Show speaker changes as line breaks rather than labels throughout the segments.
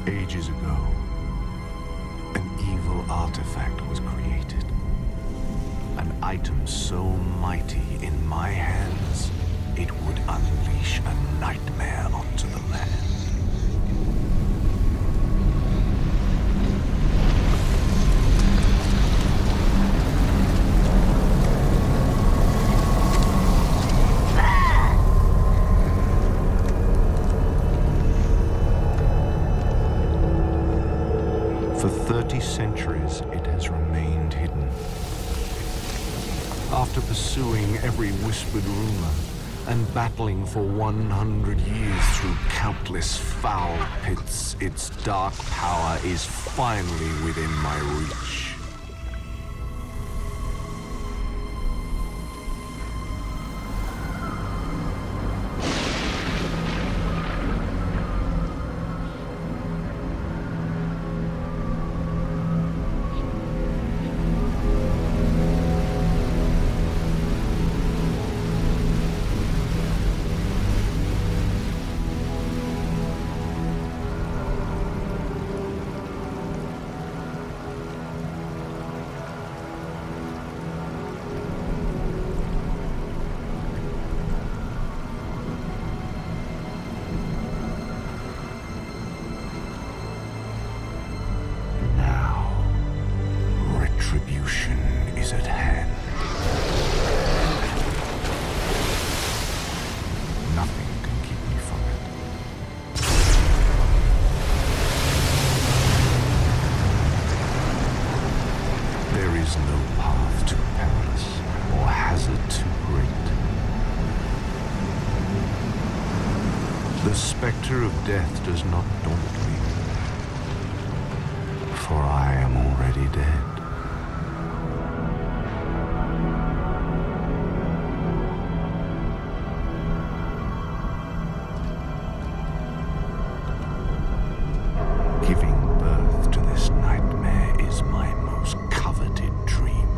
Ages ago, an evil artifact was created. An item so mighty in my hands, it would unleash a nightmare onto the land. For 30 centuries, it has remained hidden. After pursuing every whispered rumor and battling for 100 years through countless foul pits, its dark power is finally within my reach. Retribution is at hand. Nothing can keep me from it. There is no path too perilous or hazard too great. The specter of death does not daunt me, for I am already dead. Giving birth to this nightmare is my most coveted dream.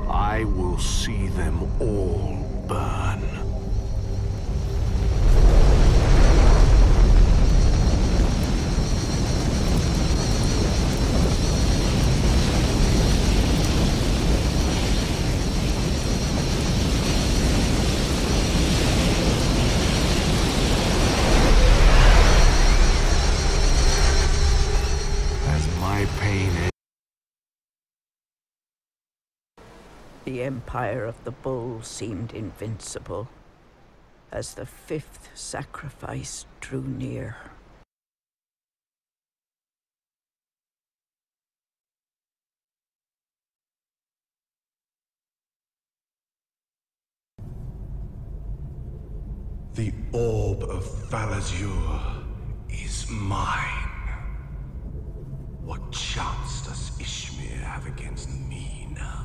I will see them all burn.
The empire of the bull seemed invincible as the fifth sacrifice drew near.
The orb of Falazur is mine. What chance does Ishmir have against me now?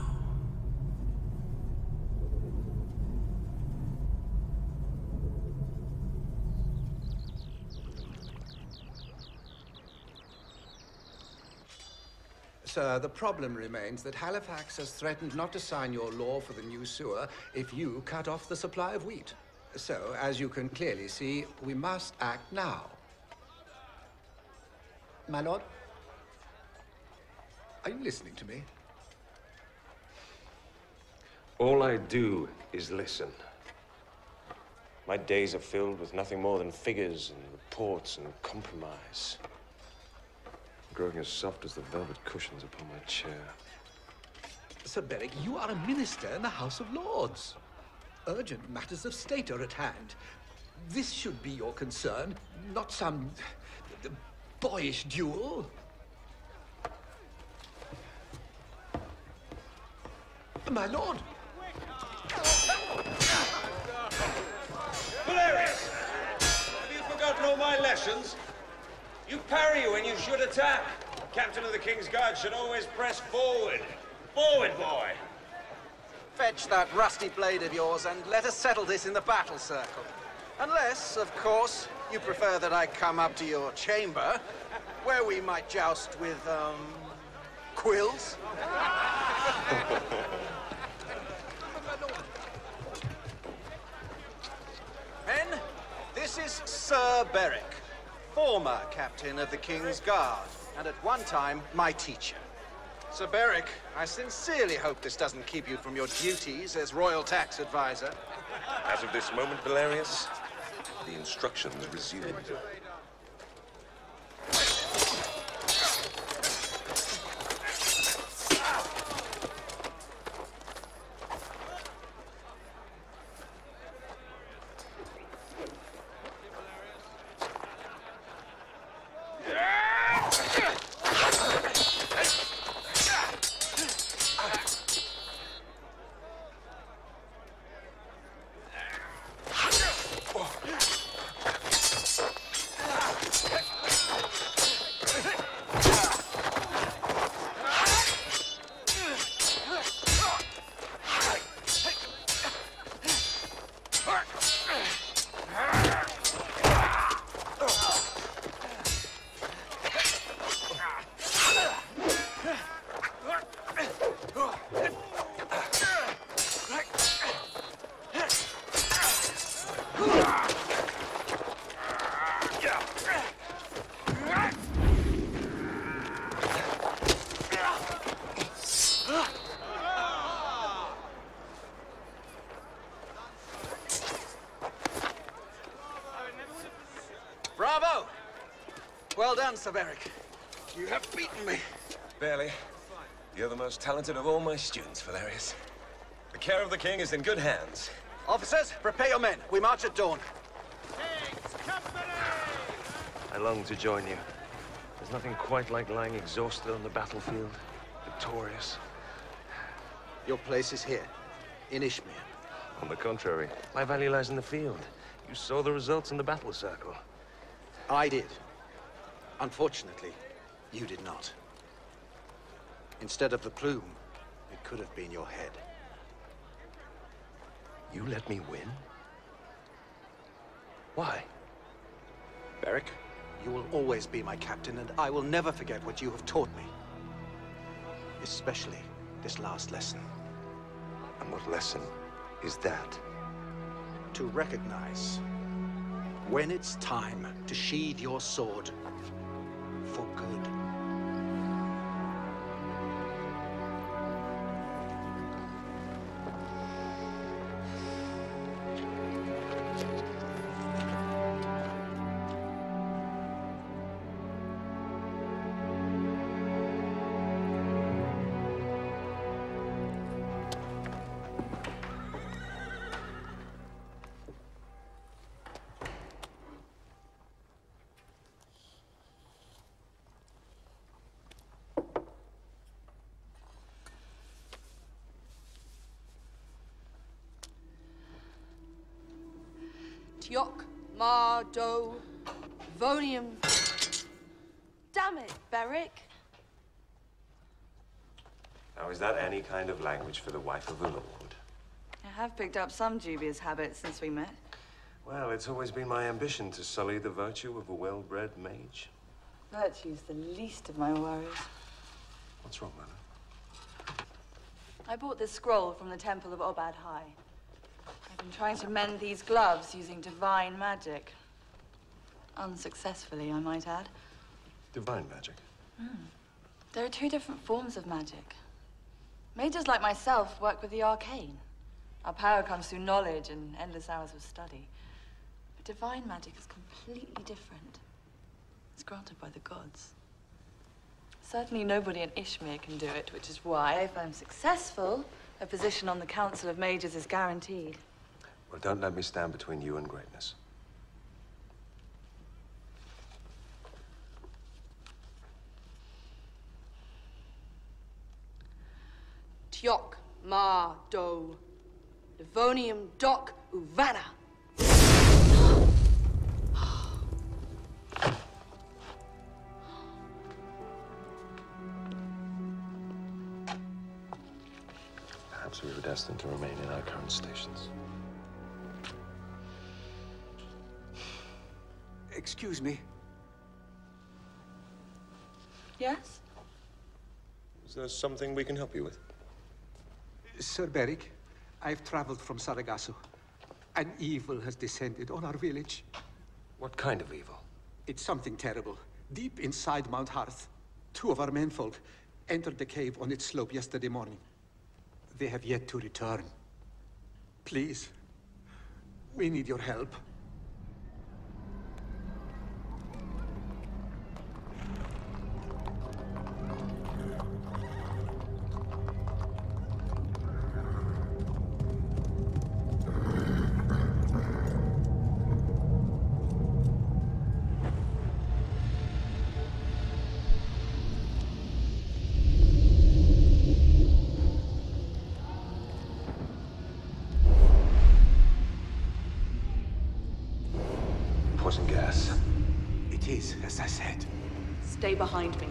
Sir, the problem remains that Halifax has threatened not to sign your law for the new sewer if you cut off the supply of wheat. So, as you can clearly see, we must act now. My lord? Are you listening to me?
All I do is listen. My days are filled with nothing more than figures and reports and compromise. Growing as soft as the velvet cushions upon my chair.
Sir Beric, you are a minister in the House of Lords. Urgent matters of state are at hand. This should be your concern, not some boyish duel. My lord!
Valerius! Have you forgotten all my lessons? You parry when you should attack. Captain of the King's Guard should always press forward. Forward, boy!
Fetch that rusty blade of yours and let us settle this in the battle circle. Unless, of course, you prefer that I come up to your chamber, where we might joust with, quills. Men, this is Sir Beric, former captain of the King's Guard, and at one time, my teacher. Sir Beric, I sincerely hope this doesn't keep you from your duties as royal tax advisor.
As of this moment, Valerius, the instructions resume.
Bravo! Well done, Sir Beric. You have beaten me.
Barely. You're the most talented of all my students, Valerius. The care of the king is in good hands.
Officers, prepare your men. We march at dawn.
I long to join you. There's nothing quite like lying exhausted on the battlefield, victorious.
Your place is here, in Ishmir.
On the contrary, my value lies in the field. You saw the results in the battle circle.
I did. Unfortunately, you did not. Instead of the plume, it could have been your head.
You let me win? Why?
Beric, you will always be my captain, and I will never forget what you have taught me. Especially this last lesson.
And what lesson is that?
To recognize when it's time to sheathe your sword for good.
Tiok, Ma, Do, Vonium. Damn it, Beric.
Now, is that any kind of language for the wife of a lord?
I have picked up some dubious habits since we met.
Well, it's always been my ambition to sully the virtue of a well-bred mage.
Virtue's the least of my worries.
What's wrong, Mother?
I bought this scroll from the Temple of Obad High. I've been trying to mend these gloves using divine magic. Unsuccessfully, I might add.
Divine magic?
There are two different forms of magic. Mages like myself work with the arcane. Our power comes through knowledge and endless hours of study. But divine magic is completely different. It's granted by the gods. Certainly nobody in Ishmir can do it, which is why, if I'm successful, a position on the Council of Mages is guaranteed.
Well, don't let me stand between you and greatness.
Tiok, Ma, Do, Devonium, Doc, Uvana.
Perhaps we were destined to remain in our current stations.
Excuse me.
Yes?
Is there something we can help you with?
Sir Beric, I've traveled from Saragasso. An evil has descended on our village.
What kind of evil?
It's something terrible. Deep inside Mount Hearth, 2 of our menfolk entered the cave on its slope yesterday morning. They have yet to return. Please, we need your help.
Poison gas.
It is, as I said.
Stay behind me.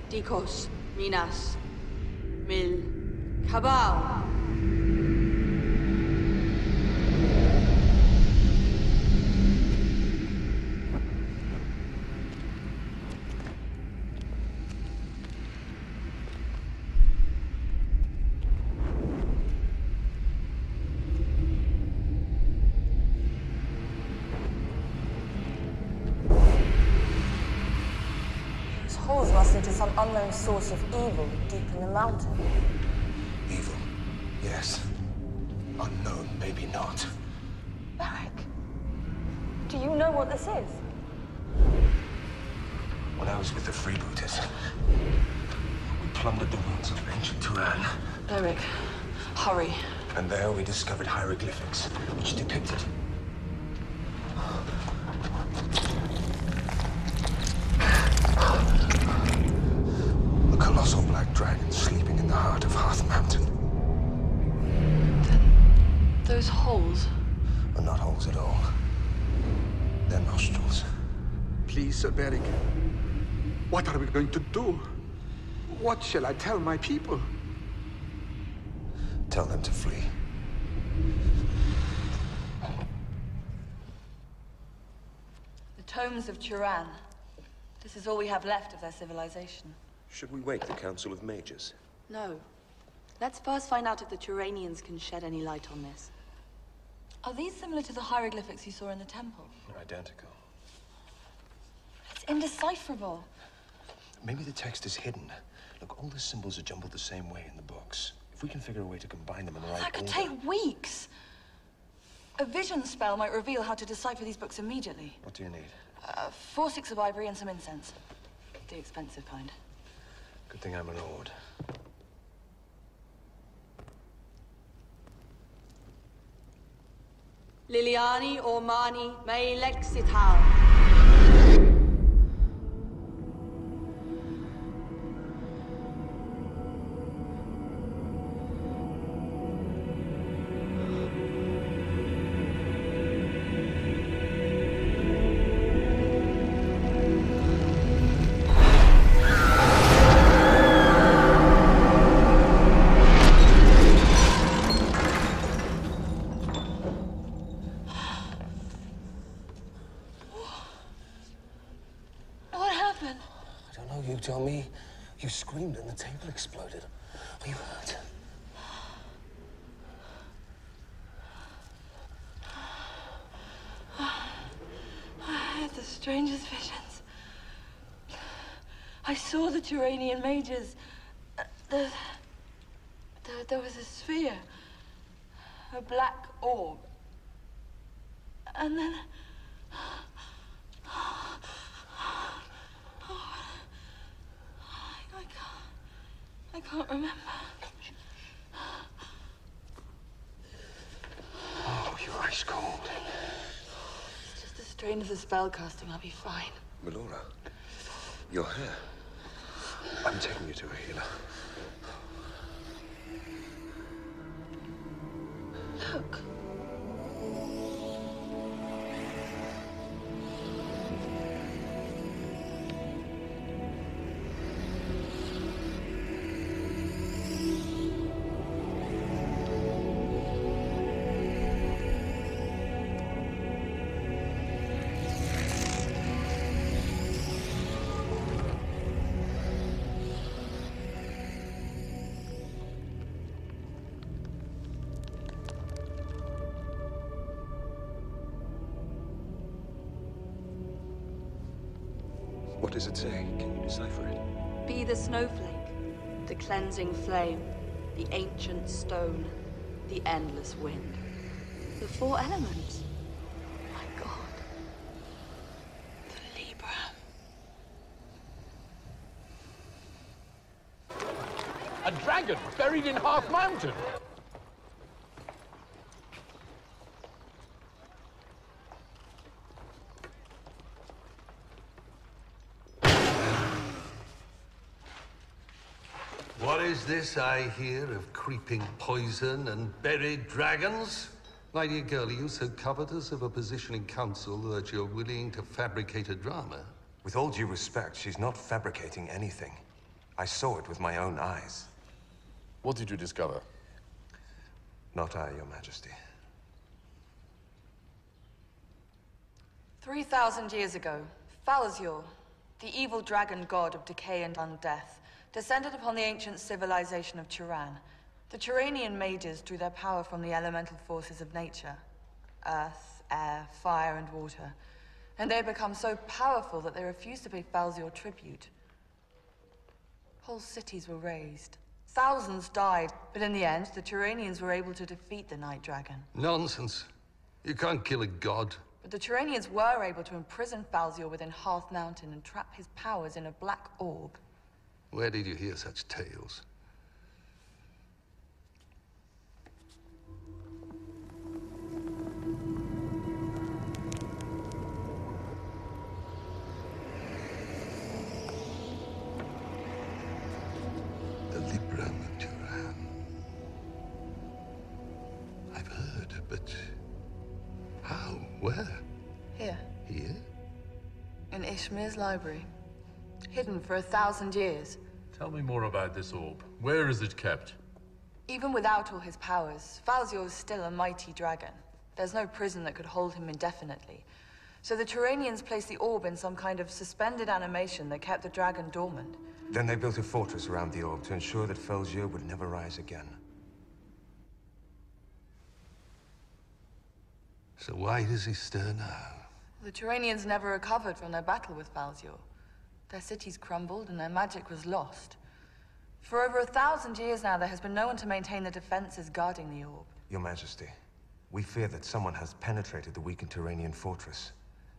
Dikos, Minas, Mil, Cabal.
Holes must lead to some unknown source of evil deep in the mountain.
Evil. Yes. Unknown, maybe not.
Beric, do you know what this is?
When I was with the freebooters, we plundered the ruins of ancient Turan.
Beric, hurry.
And there we discovered hieroglyphics, which depicted a colossal black dragon sleeping in the heart of Hearth Mountain.
Then those holes.
Are not holes at all. They're nostrils.
Please, Sir Beric. What are we going to do? What shall I tell my people?
Tell them to flee.
The tomes of Turan. This is all we have left of their civilization.
Should we wake the Council of Mages?
No. Let's first find out if the Turanians can shed any light on this.
Are these similar to the hieroglyphics you saw in the temple?
They're identical.
It's indecipherable.
Maybe the text is hidden. Look, all the symbols are jumbled the same way in the books. If we can figure a way to combine them in the right
That could
order...
take weeks. A vision spell might reveal how to decipher these books immediately.
What do you need?
4 sticks of ivory and some incense. The expensive kind.
Good thing I'm an Ord.
Liliani Ormani May Lexital.
You tell me. You screamed and the table exploded. Are you hurt?
I had the strangest visions. I saw the Turanian mages. There was a sphere. A black orb. And then... I can't remember.
Oh, you're ice cold.
It's just the strain of the spell casting. I'll be fine.
Melora, your hair. I'm taking you to a healer.
Look.
What does it say? Can you decipher it?
Be the snowflake, the cleansing flame, the ancient stone, the endless wind. The four elements. My God. The Libra.
A dragon buried in Half Mountain.
What is this I hear of creeping poison and buried dragons? My dear girl, are you so covetous of a position in council that you're willing to fabricate a drama?
With all due respect, she's not fabricating anything. I saw it with my own eyes.
What did you discover?
Not I, Your Majesty.
3,000 years ago, Falzior, the evil dragon god of decay and undeath, descended upon the ancient civilization of Turan. The Turanian mages drew their power from the elemental forces of nature. Earth, air, fire, and water. And they had become so powerful that they refused to pay Falzior tribute. Whole cities were razed. Thousands died, but in the end, the Turanians were able to defeat the Night Dragon.
Nonsense. You can't kill a god.
But the Turanians were able to imprison Falzior within Half Mountain and trap his powers in a black orb.
Where did you hear such tales? The Libram of Turan. I've heard, but how? Where?
Here,
Here?
in Ishmir's library. Hidden for 1,000 years.
Tell me more about this orb. Where is it kept?
Even without all his powers, Falzior is still a mighty dragon. There's no prison that could hold him indefinitely. So the Turanians placed the orb in some kind of suspended animation that kept the dragon dormant.
Then they built a fortress around the orb to ensure that Falzior would never rise again.
So why does he stir now?
The Turanians never recovered from their battle with Falzior. Their cities crumbled and their magic was lost. For over 1,000 years now, there has been no one to maintain the defenses guarding the orb.
Your Majesty, we fear that someone has penetrated the weakened Turanian fortress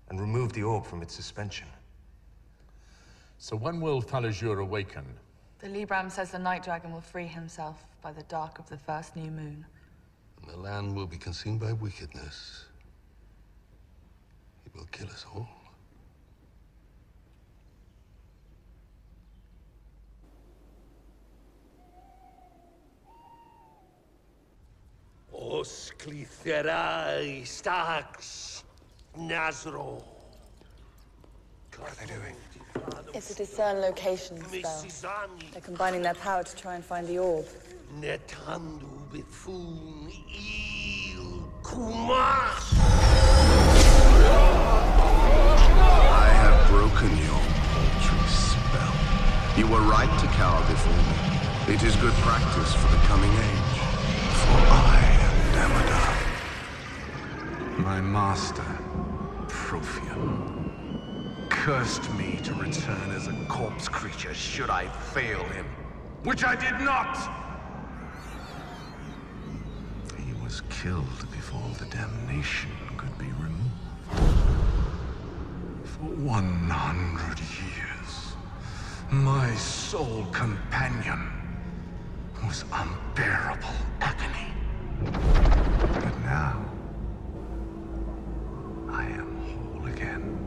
and removed the orb from its suspension.
So when will Falzior awaken?
The Libram says the Night Dragon will free himself by the dark of the first new moon.
And the land will be consumed by wickedness. He will kill us all.
Os clitherai stax Nazro.
What are they doing?
It's a discern location spell. They're combining their power to try and find the orb.
Netandu bifun il kumas.
I have broken your paltry spell. You were right to cower before me. It is good practice for the coming age. For I am Damodar. My master, Profium, cursed me to return as a corpse creature should I fail him, which I did not! He was killed before the damnation could be removed. For 100 years, my sole companion was unbearable agony. But now, I am whole again.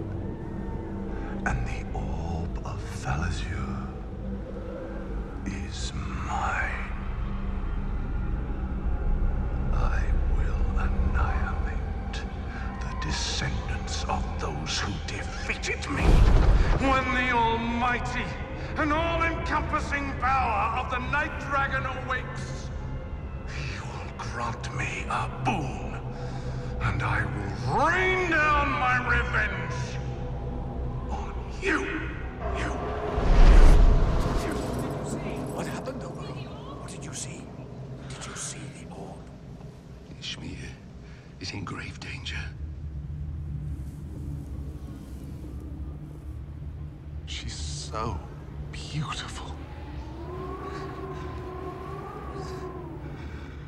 And the orb of Falzior is mine. I will annihilate the descendants of those who defeated me. When the almighty and all-encompassing power of the Night Dragon awakes, he will grant me a boon, and I will rain down my revenge on you.
What happened overall? What did you see? Did you see the orb?
Ishmir is in grave danger.
So beautiful.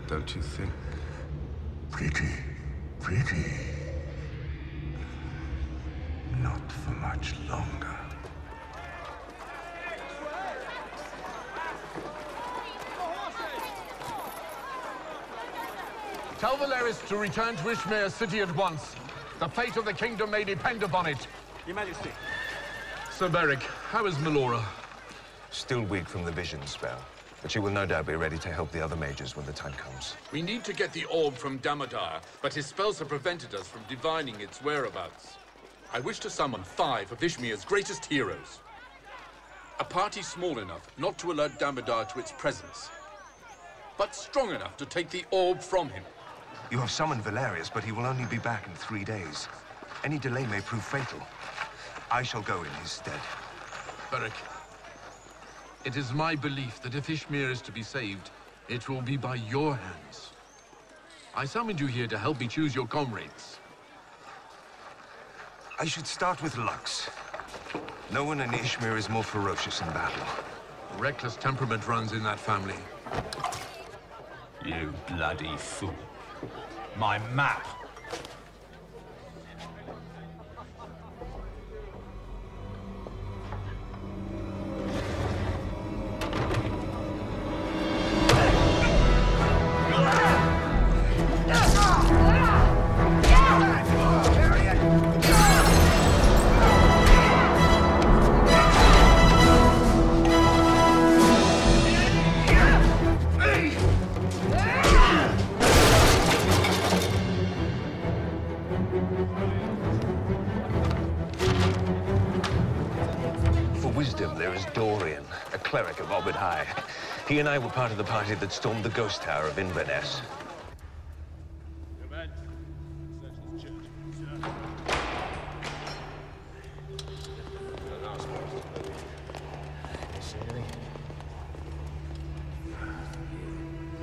Don't you think?
Pretty. Pretty. Not for much longer.
Tell Valeris to return to Ishmere's city at once. The fate of the kingdom may depend upon it.
Your Majesty.
Sir Beric, how is Melora?
Still weak from the vision spell, but she will no doubt be ready to help the other mages when the time comes.
We need to get the orb from Damodar, but his spells have prevented us from divining its whereabouts. I wish to summon 5 of Ishmere's greatest heroes. A party small enough not to alert Damodar to its presence, but strong enough to take the orb from him.
You have summoned Valerius, but he will only be back in 3 days. Any delay may prove fatal. I shall go in his stead.
Beric, it is my belief that if Ishmere is to be saved, it will be by your hands. I summoned you here to help me choose your comrades.
I should start with Lux. No one in Ishmere is more ferocious in battle.
Reckless temperament runs in that family.
You bloody fool. My map.
Cleric of Obad High. He and I were part of the party that stormed the ghost tower of Inverness.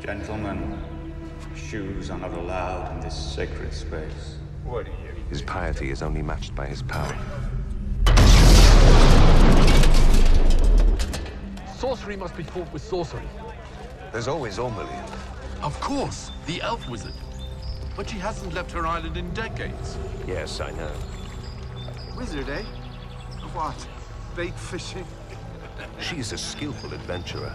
Gentlemen, shoes are not allowed in this sacred space. What are you?
His piety is only matched by his power.
Sorcery must be fought with sorcery.
There's always Ormelian.
Of course, the elf wizard. But she hasn't left her island in decades.
Yes, I know.
Wizard, eh? What? Bait fishing?
She is a skillful adventurer,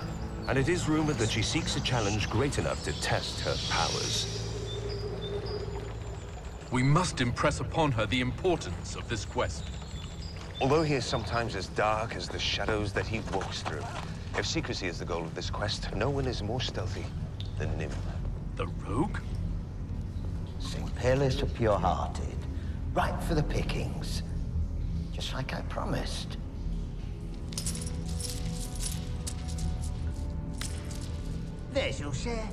and it is rumored that she seeks a challenge great enough to test her powers.
We must impress upon her the importance of this quest.
Although he is sometimes as dark as the shadows that he walks through, if secrecy is the goal of this quest, no one is more stealthy than Nim.
The rogue?
St. Peerless are pure-hearted, ripe for the pickings, just like I promised.
There's your share.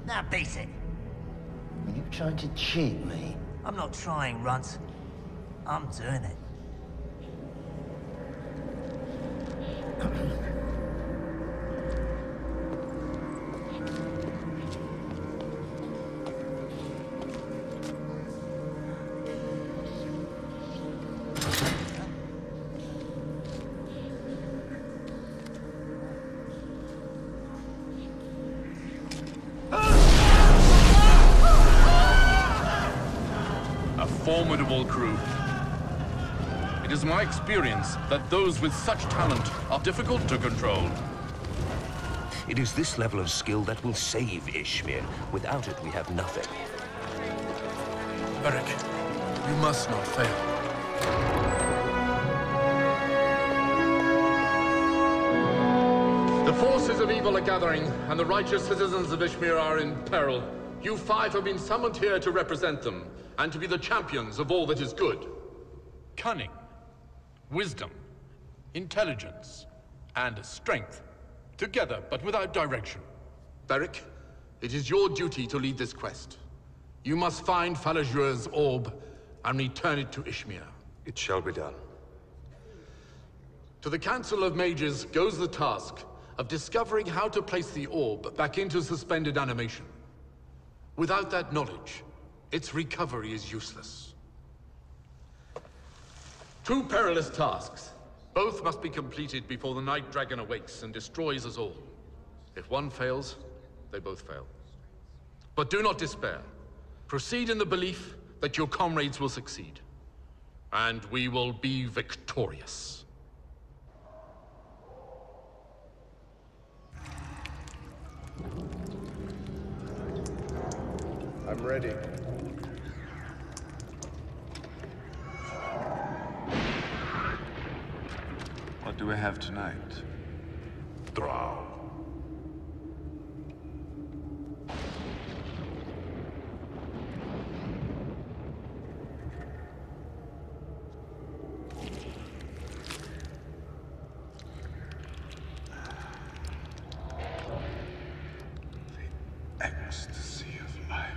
Now beat it.
Are you trying to cheat me?
I'm not trying, Runt. I'm doing it.
Formidable crew. It is my experience that those with such talent are difficult to control.
It is this level of skill that will save Ishmere. Without it, we have nothing.
Beric, you must not fail. The forces of evil are gathering, and the righteous citizens of Ishmere are in peril. You 5 have been summoned here to represent them, and to be the champions of all that is good. Cunning, wisdom, intelligence, and strength. Together, but without direction. Beric, it is your duty to lead this quest. You must find Falazur's orb and return it to Ishmere.
It shall be done.
To the Council of Mages goes the task of discovering how to place the orb back into suspended animation. Without that knowledge, its recovery is useless. 2 perilous tasks. Both must be completed before the Night Dragon awakes and destroys us all. If one fails, they both fail. But do not despair. Proceed in the belief that your comrades will succeed. And we will be victorious.
I'm ready.
What do we have tonight?
Drow.
Ecstasy of life.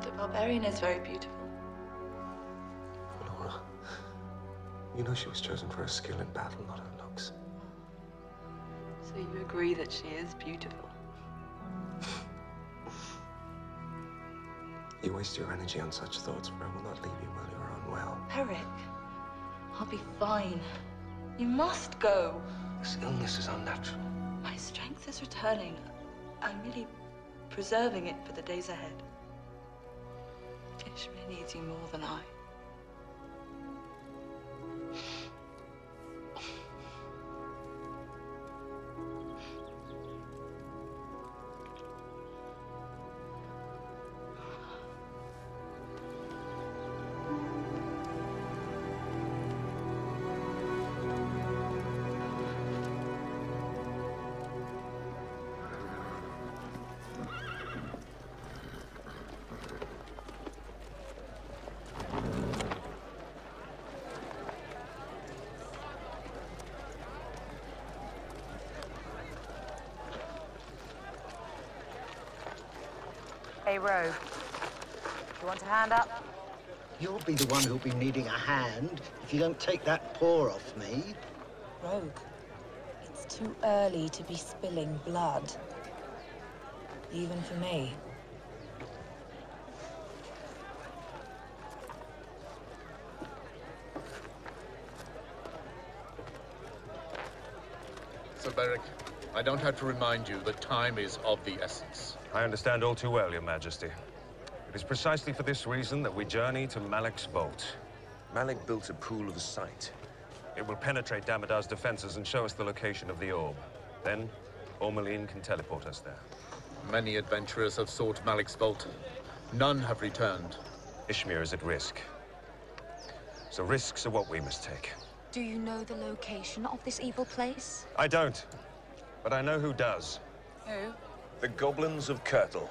The barbarian is very beautiful.
Laura, you know she was chosen for her skill in battle, not her looks.
So you agree that she is beautiful?
You waste your energy on such thoughts, for I will not leave you while you are unwell.
Eric, I'll be fine. You must go.
This illness is unnatural.
My strength is returning. I'm really preserving it for the days ahead. Ishmael needs you more than I.
Hey, Rogue. You want a hand up?
You'll be the one who'll be needing a hand if you don't take that paw off me.
Rogue, it's too early to be spilling blood. Even for me.
Sir Beric, I don't have to remind you that time is of the essence.
I understand all too well, Your Majesty. It is precisely for this reason that we journey to Malek's Bolt.
Malek built a pool of sight.
It will penetrate Damodar's defenses and show us the location of the orb. Then, Ormeline can teleport us there.
Many adventurers have sought Malek's Bolt. None have returned.
Ishmir is at risk. So risks are what we must take.
Do you know the location of this evil place?
I don't, but I know who does.
Who?
The Goblins of Kirtle.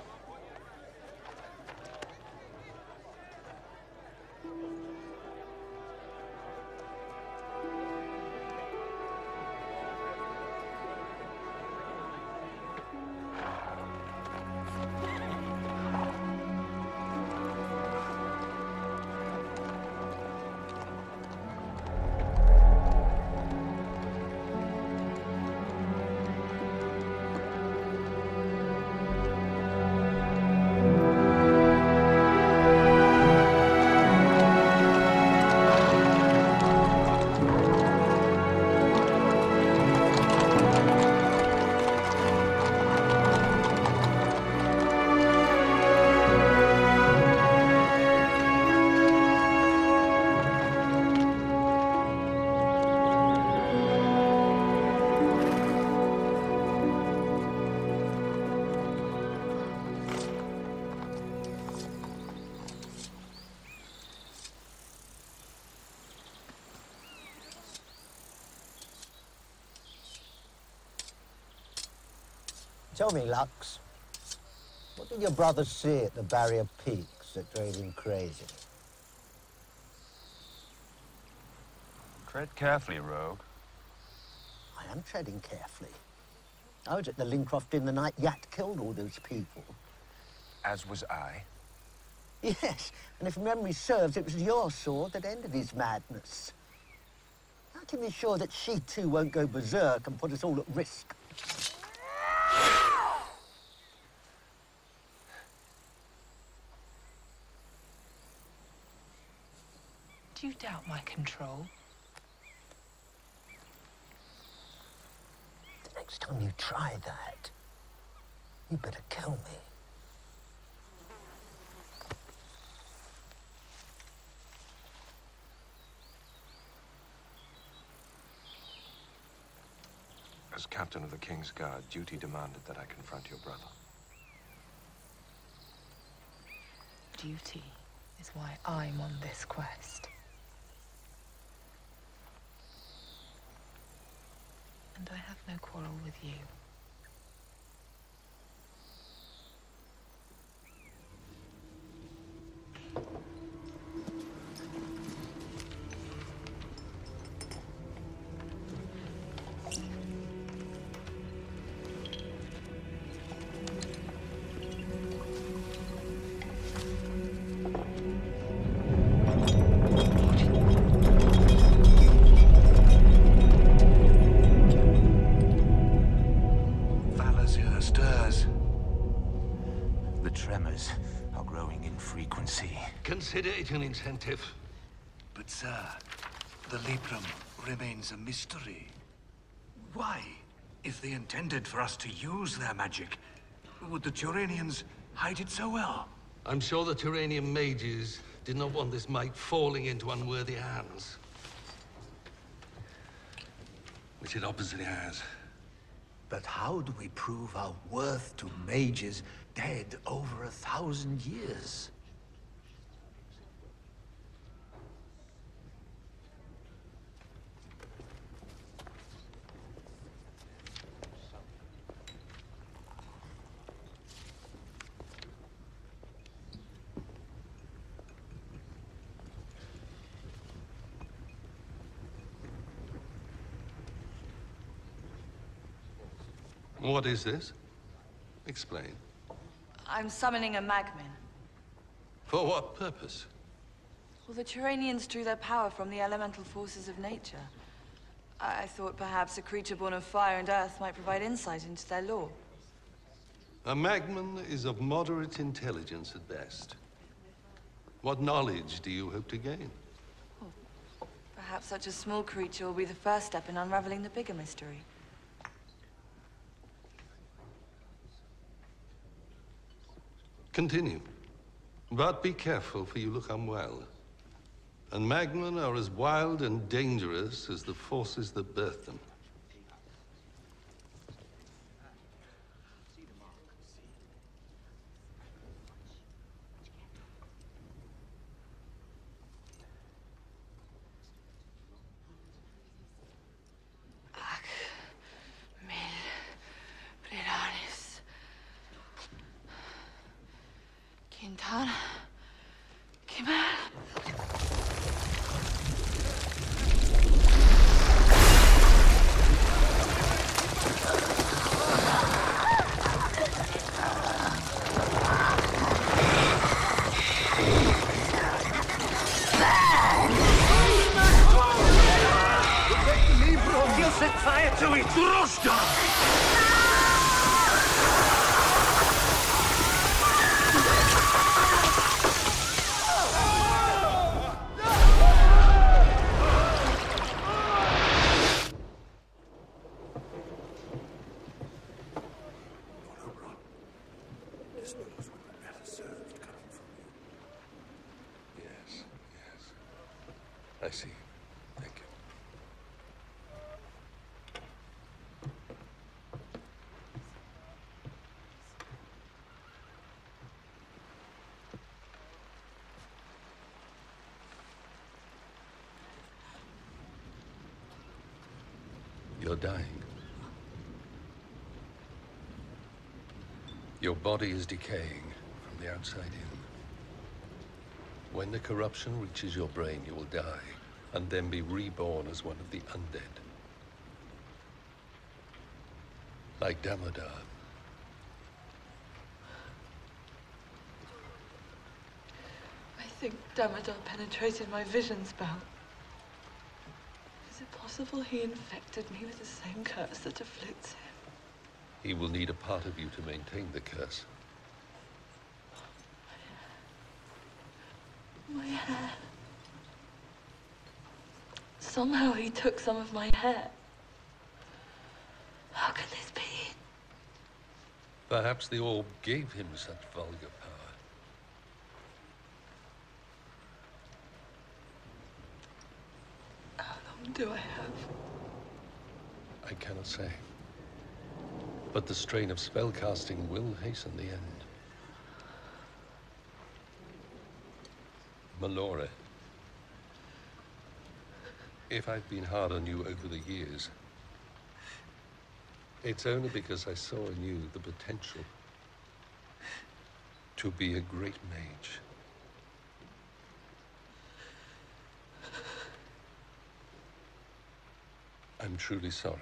Tell me, Lux, what did your brother see at the Barrier Peaks that drove him crazy?
Tread carefully, Rogue.
I am treading carefully. I was at the Lincroft Inn the night Yat killed all those people.
As was I.
Yes, and if memory serves, it was your sword that ended his madness. How can you be sure that she too won't go berserk and put us all at risk?
Do you doubt my control?
The next time you try that, you better kill me.
As captain of the King's Guard, duty demanded that I confront your brother.
Duty is why I'm on this quest. And I have no quarrel with you.
Consider it an incentive.
But, sir, the Librum remains a mystery. Why, if they intended for us to use their magic, would the Turanians hide it so well?
I'm sure the Turanian mages did not want this might falling into unworthy hands. Which it obviously has.
But how do we prove our worth to mages dead over 1,000 years?
What is this? Explain.
I'm summoning a Magmin.
For what purpose?
Well, the Turanians drew their power from the elemental forces of nature. I thought perhaps a creature born of fire and earth might provide insight into their lore.
A Magman is of moderate intelligence at best. What knowledge do you hope to gain?
Perhaps such a small creature will be the first step in unraveling the bigger mystery.
Continue. But be careful, for you look unwell. And Magmen are as wild and dangerous as the forces that birthed them.
Quintana. Kemal.
You set fire to it! Drushka!
I see. Thank you. You're dying. Your body is decaying from the outside in. When the corruption reaches your brain, you will die and then be reborn as one of the undead. Like Damodar.
I think Damodar penetrated my vision spell. Is it possible he infected me with the same curse that afflicts him?
He will need a part of you to maintain the curse.
My hair. Somehow he took some of my hair. How can this be?
Perhaps the orb gave him such vulgar power.
How long do I have?
I cannot say. But the strain of spellcasting will hasten the end. Malora, if I've been hard on you over the years, it's only because I saw in you the potential to be a great mage. I'm truly sorry.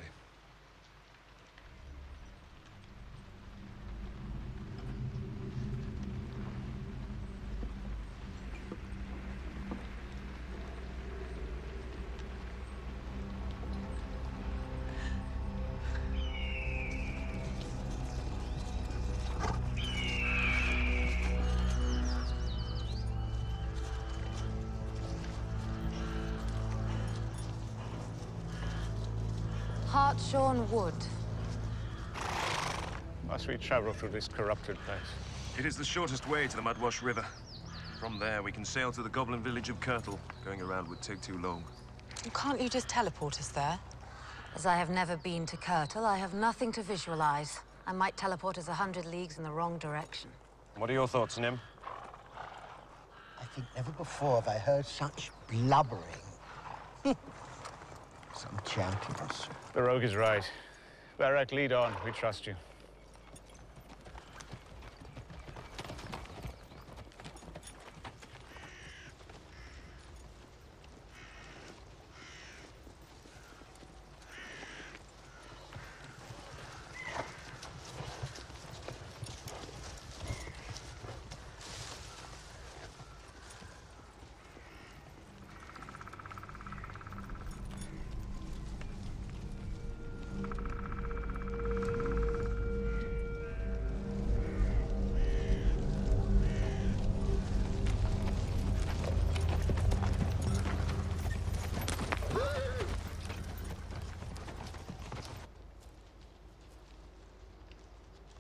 Hartshorn Wood.
Must we travel through this corrupted place?
It is the shortest way to the Mudwash River. From there, we can sail to the goblin village of Kirtle. Going around would take too long.
Can't you just teleport us there? As I have never been to Kirtle, I have nothing to visualize. I might teleport us 100 leagues in the wrong direction.
What are your thoughts, Nim?
I think never before have I heard such blubbering. Some champions.
The rogue is right. Varric, lead on. We trust you.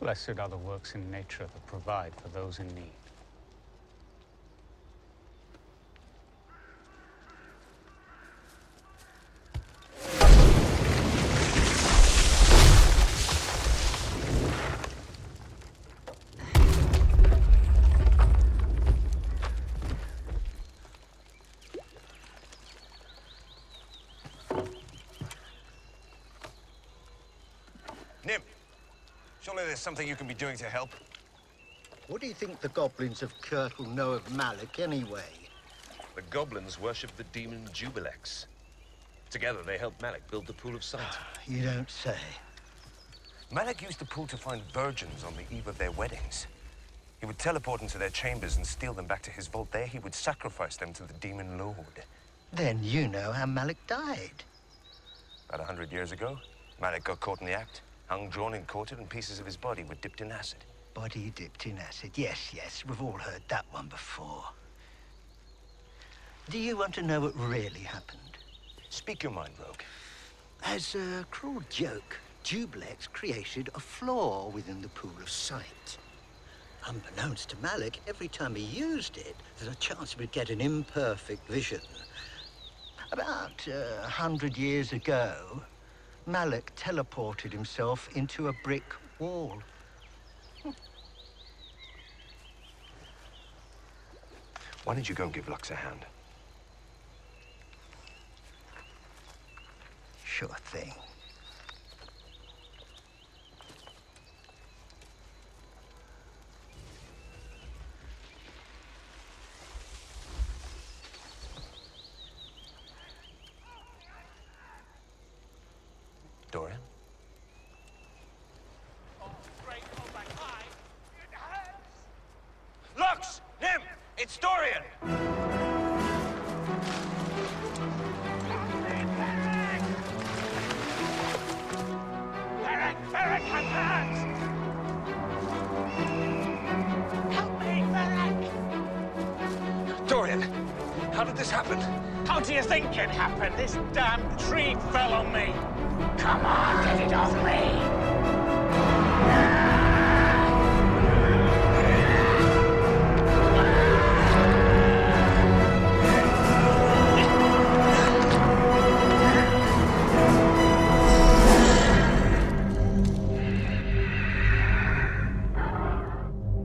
Blessed are the works in nature that provide for those in need.
Nim, surely there's something you can be doing to help?
What do you think the goblins of Kirtle know of Malik, anyway?
The goblins worship the demon Jubilex. Together, they helped Malik build the Pool of Sight.
You don't say.
Malik used the pool to find virgins on the eve of their weddings. He would teleport into their chambers and steal them back to his vault. There, he would sacrifice them to the demon lord.
Then you know how Malik died.
About 100 years ago, Malik got caught in the act. Hung, drawn, and quartered, and pieces of his body were dipped in acid.
Body dipped in acid. Yes, yes, we've all heard that one before. Do you want to know what really happened?
Speak your mind, Rogue.
As a cruel joke, Jubilex created a flaw within the Pool of Sight. Unbeknownst to Malik, every time he used it, there's a chance he would get an imperfect vision. About 100 years ago, Malik teleported himself into a brick wall.
Why don't you go and give Lux a hand?
Sure thing.
It's Dorian!
Beric, my hands! Help me, Beric!
Dorian, how did this happen?
How do you think it happened? This damn tree fell on me. Come on, get it off me!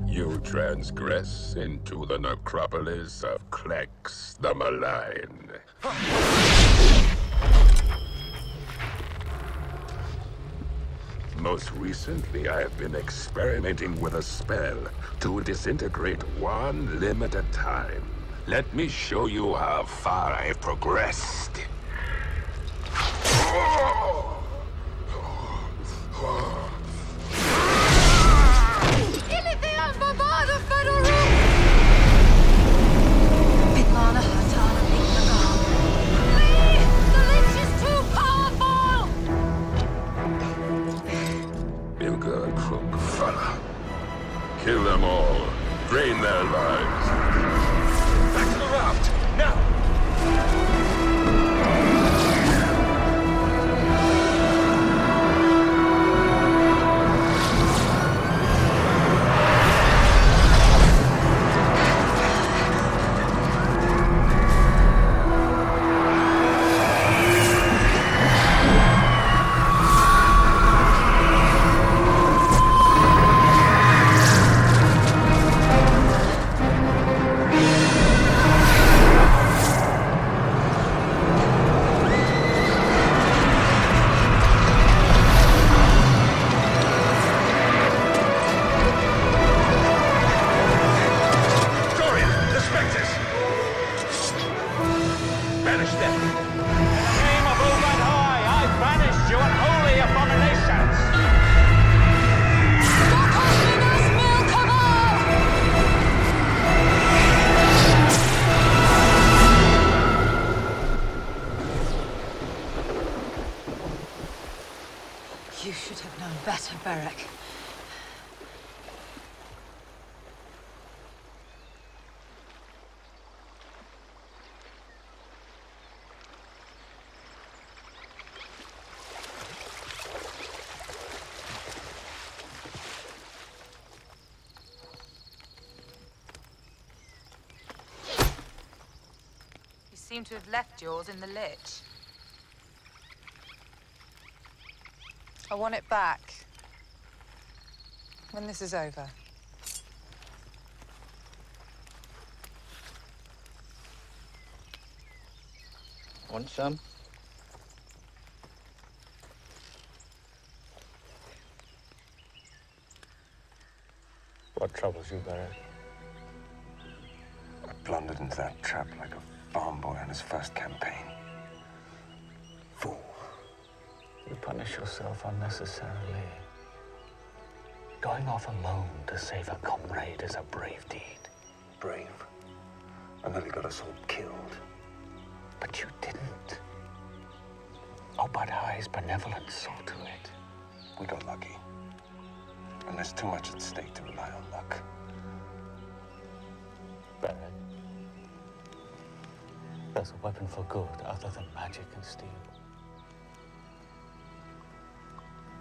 You transgress into the necropolis of Klex the Malign. Most recently, I have been experimenting with a spell to disintegrate one limb at a time. Let me show you how far I've progressed. Kill them all. Drain their lives.
Back to the raft! Now!
You should have known better, Beric.
You seem to have left yours in the Lich. I want it back. When this is over.
Want some?
What troubles you, Beric?
I blundered into that trap like a farm boy on his first campaign. Fool.
You punish yourself unnecessarily. Going off alone to save a comrade is a brave deed.
Brave? I nearly got us all killed.
But you didn't. Obadiah's benevolence saw to it.
We got lucky. And there's too much at stake to rely on luck.
Beric, there's a weapon for good other than magic and steel.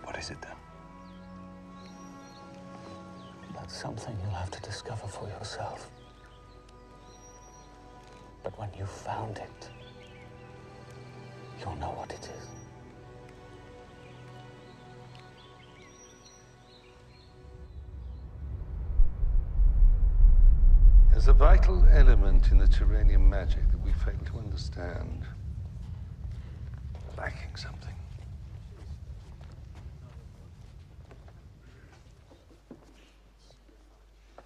What is it, then?
That's something you'll have to discover for yourself. But when you've found it, you'll know what it is.
There's a vital element in the Tyranian magic that we fail to understand. Lacking something.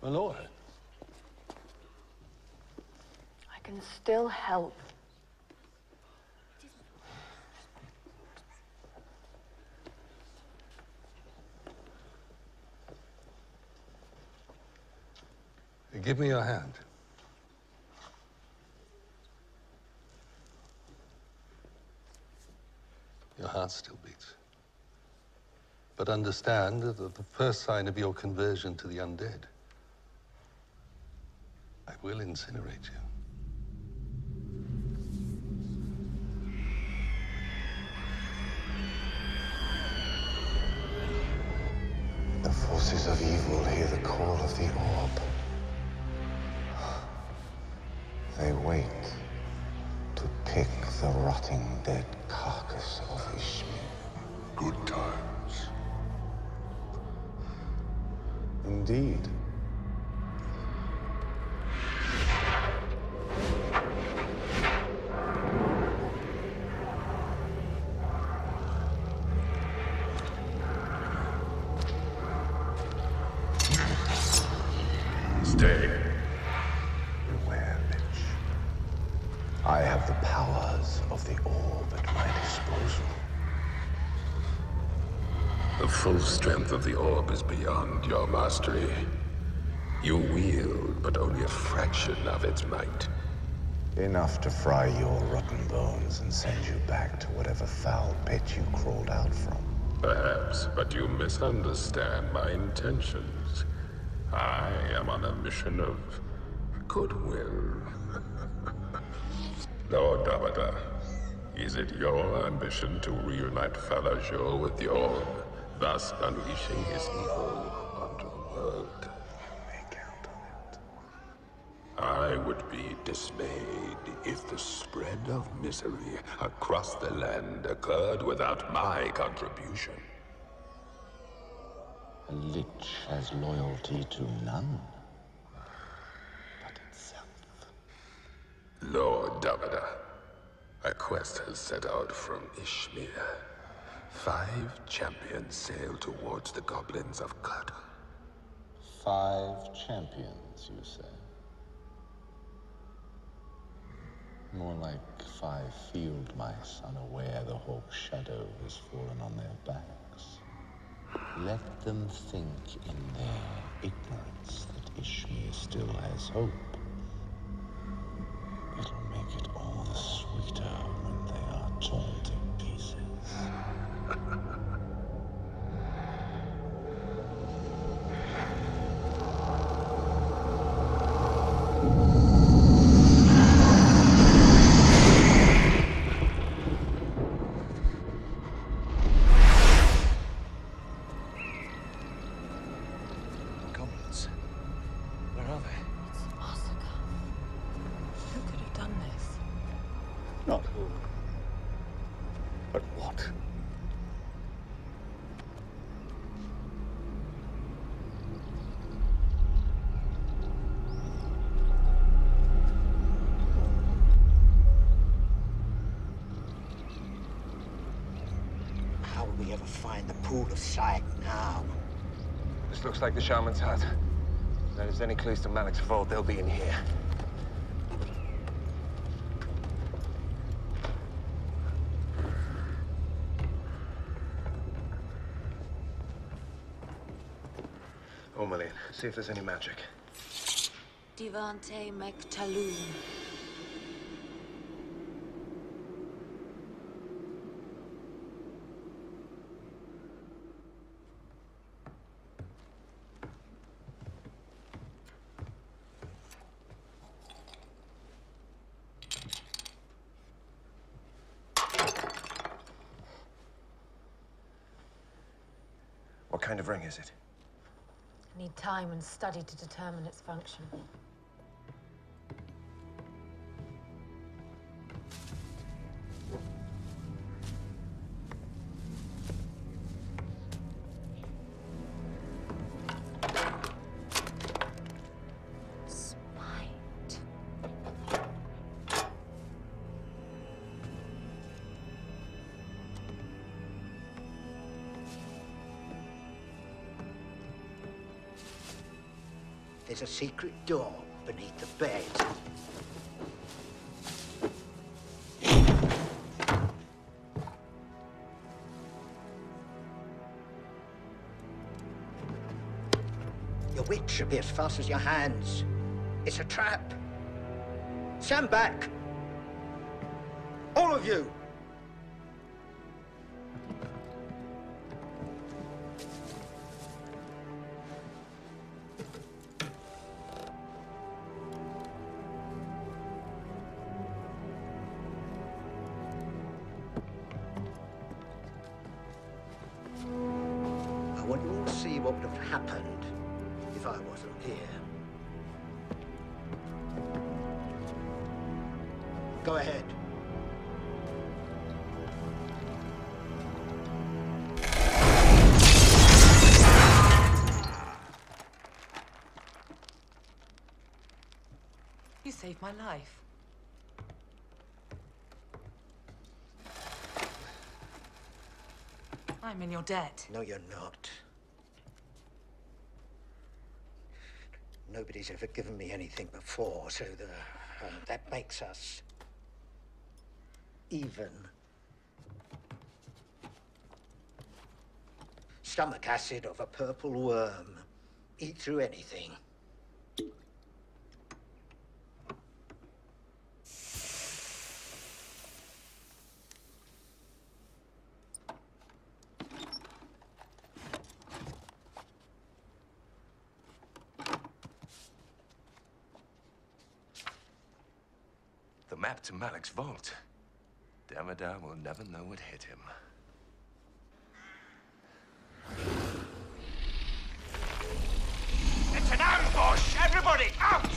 My lord.
I can still help.
Give me your hand. Your heart still beats. But understand that the first sign of your conversion to the undead, I will incinerate you.
The forces of evil hear the call of the orb. They wait to pick the rotting dead carcass of Ishmir.
Good times.
Indeed.
Stay.
Beware, Lich. I have the powers of the orb at my disposal.
The full strength of the orb is beyond your mastery. You wield but only a fraction of its might.
Enough to fry your rotten bones and send you back to whatever foul pit you crawled out from.
Perhaps, but you misunderstand my intentions. I am on a mission of goodwill. Lord Davida, is it your ambition to reunite Falargeau with the orb, thus unleashing his evil onto the world? I would be dismayed if the spread of misery across the land occurred without my contribution.
A lich has loyalty to none but itself.
Lord Davida, a quest has set out from Ishmir. 5 champions sail towards the goblins of Kata.
5 champions, you say? More like 5 field mice unaware the hawk's shadow has fallen on their backs. Let them think in their ignorance that Ishmir still has hope. It'll make it all the sweeter when they are torn to pieces. Not who, but what?
How will we ever find the Pool of Sight now?
This looks like the shaman's hut. If there's any clues to Malik's vault, they'll be in here. Ormalin, see if there's any magic.
Divante Mektalun.
What kind of ring is it?
Need time and study to determine its function.
There's a secret door beneath the bed. Your witch should be as fast as your hands. It's a trap. Stand back. All of you. what would have happened if I wasn't here. Go ahead.
You saved my life. I'm in your debt.
No, you're not. Nobody's ever given me anything before, so that makes us even. Stomach acid of a purple worm. Eat through anything.
The map to Malik's vault. Damodar will never know what hit him.
It's an ambush! Everybody, out!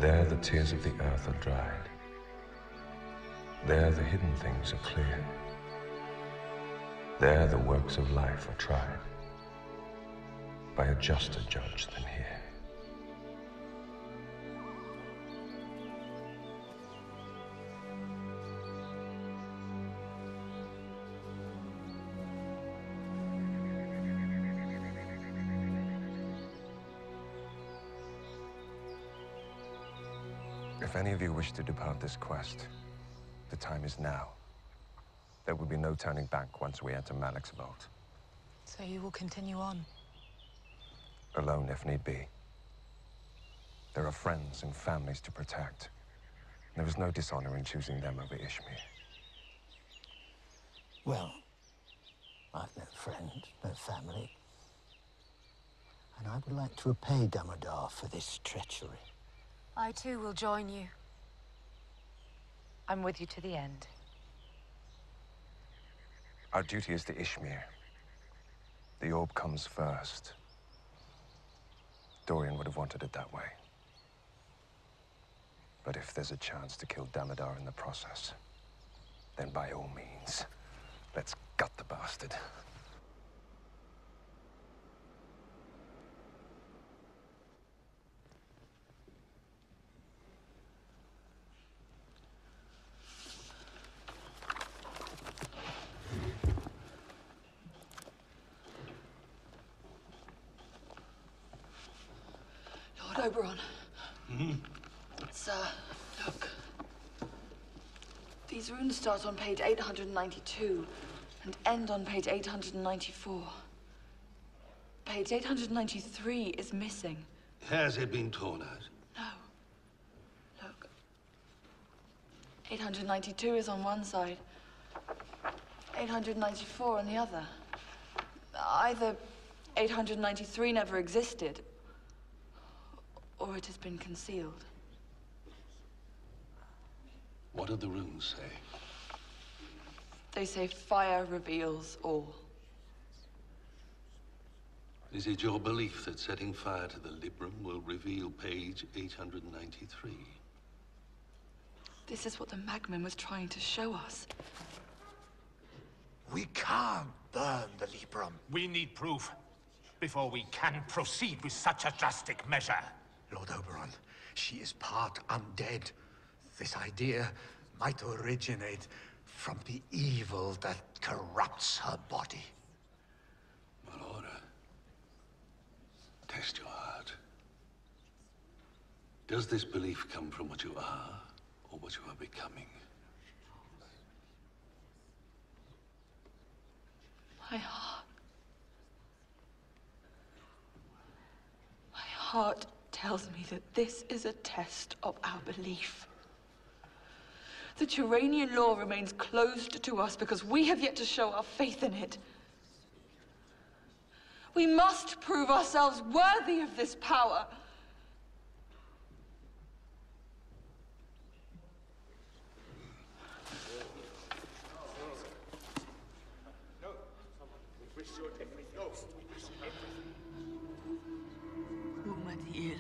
There the tears of the earth are dried. There the hidden things are clear. There the works of life are tried by a juster judge than here.
If any of you wish to depart this quest, the time is now. There will be no turning back once we enter Malik's vault.
So you will continue on?
Alone if need be. There are friends and families to protect. There is no dishonor in choosing them over Ishmir.
Well, I've no friends, no family. And I would like to repay Damodar for this treachery.
I too will join you.
I'm with you to the end.
Our duty is to Ishmir. The orb comes first. Dorian would have wanted it that way. But if there's a chance to kill Damodar in the process, then by all means, let's gut the bastard.
Oberon. Sir, look. These runes start on page 892 and end on page 894. Page 893 is missing.
Has it been torn out?
No. Look. 892 is on one side, 894 on the other. Either 893 never existed, or it has been concealed.
What do the runes say?
They say fire reveals all.
Is it your belief that setting fire to the Librum will reveal page 893?
This is what the Magman was trying to show us.
We can't burn the Librum. We need proof before we can proceed with such a drastic measure.
Lord Oberon, she is part undead. This idea might originate from the evil that corrupts her body.
Malora, test your heart. Does this belief come from what you are, or what you are becoming?
My heart. My heart tells me that this is a test of our belief. The Turanian law remains closed to us because we have yet to show our faith in it. We must prove ourselves worthy of this power. Umadil.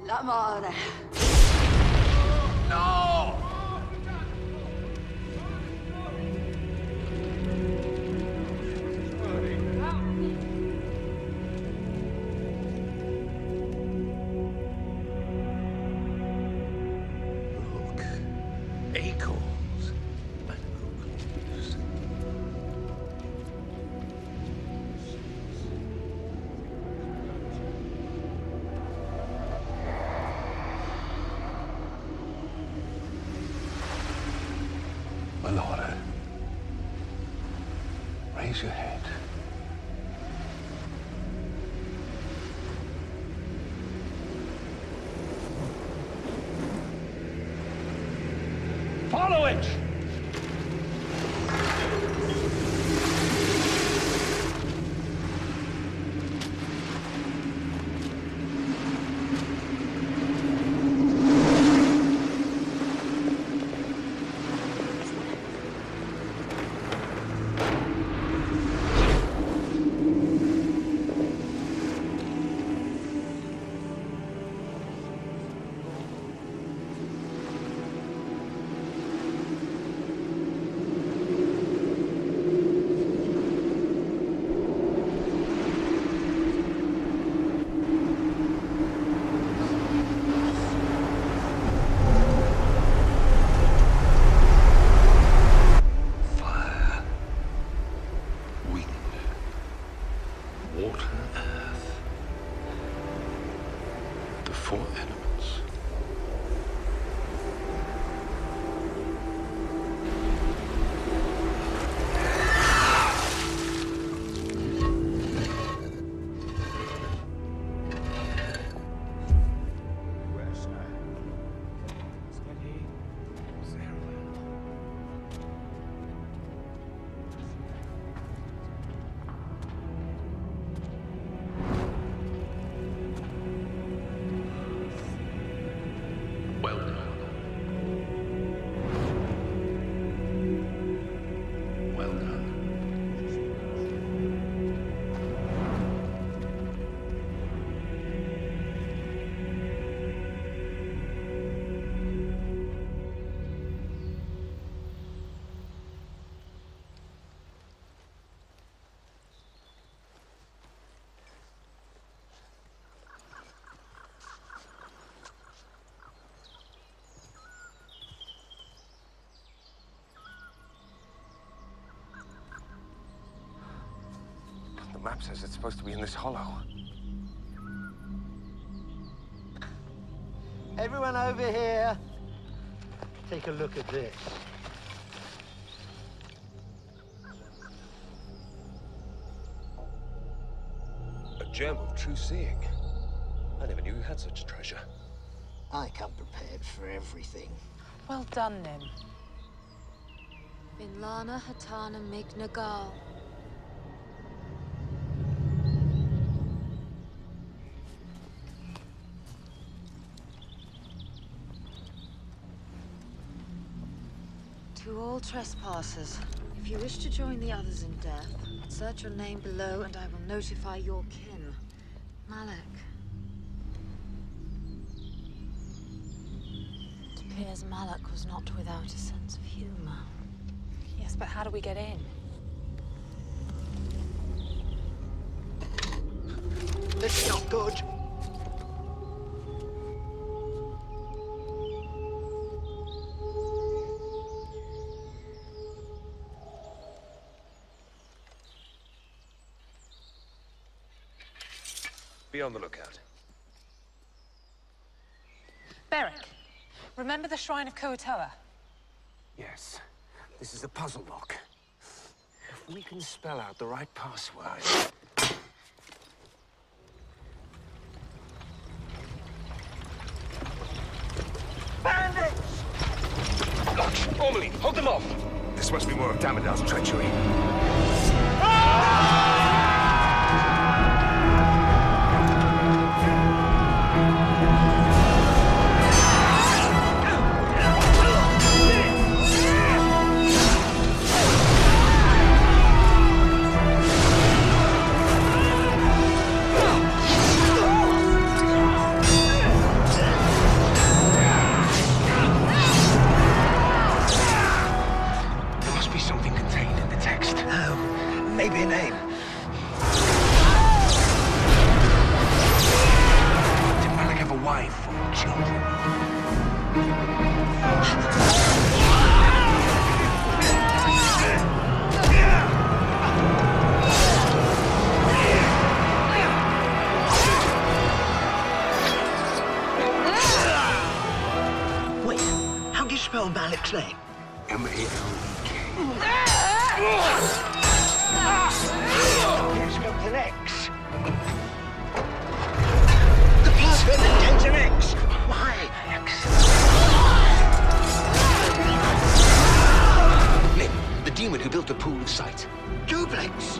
La mare.
No!
Look, acorns and oak leaves. Malora, raise your head.
Follow it!
Fire, wind, water, earth. The four elements. Well done. Well done.
The map says it's supposed to be in this hollow.
Everyone over here. Take a look at this.
A gem of true seeing. I never knew you had such treasure.
I come prepared for everything.
Well done, Nim.
Vinlana Hatana Mig Nagal. To all trespassers, if you wish to join the others in death, insert your name below and I will notify your kin. Malak. It appears Malak was not without a sense of humor.
Yes, but how do we get in?
This is not good.
Be on the lookout.
Beric, remember the Shrine of Kuatoa?
Yes. This is a puzzle lock. If we can spell out the right password...
Bandits!
Locke, Ormoli, hold them off! This must be more of Damodar's treachery.
Maybe a name.
Did Malak have a wife or children?
Wait, how do you spell Malak's name?
M-A-L-E-K.
It's got an X. The password contains an X. Why?
Nim, the demon who built the Pool of Sight.
Duplex.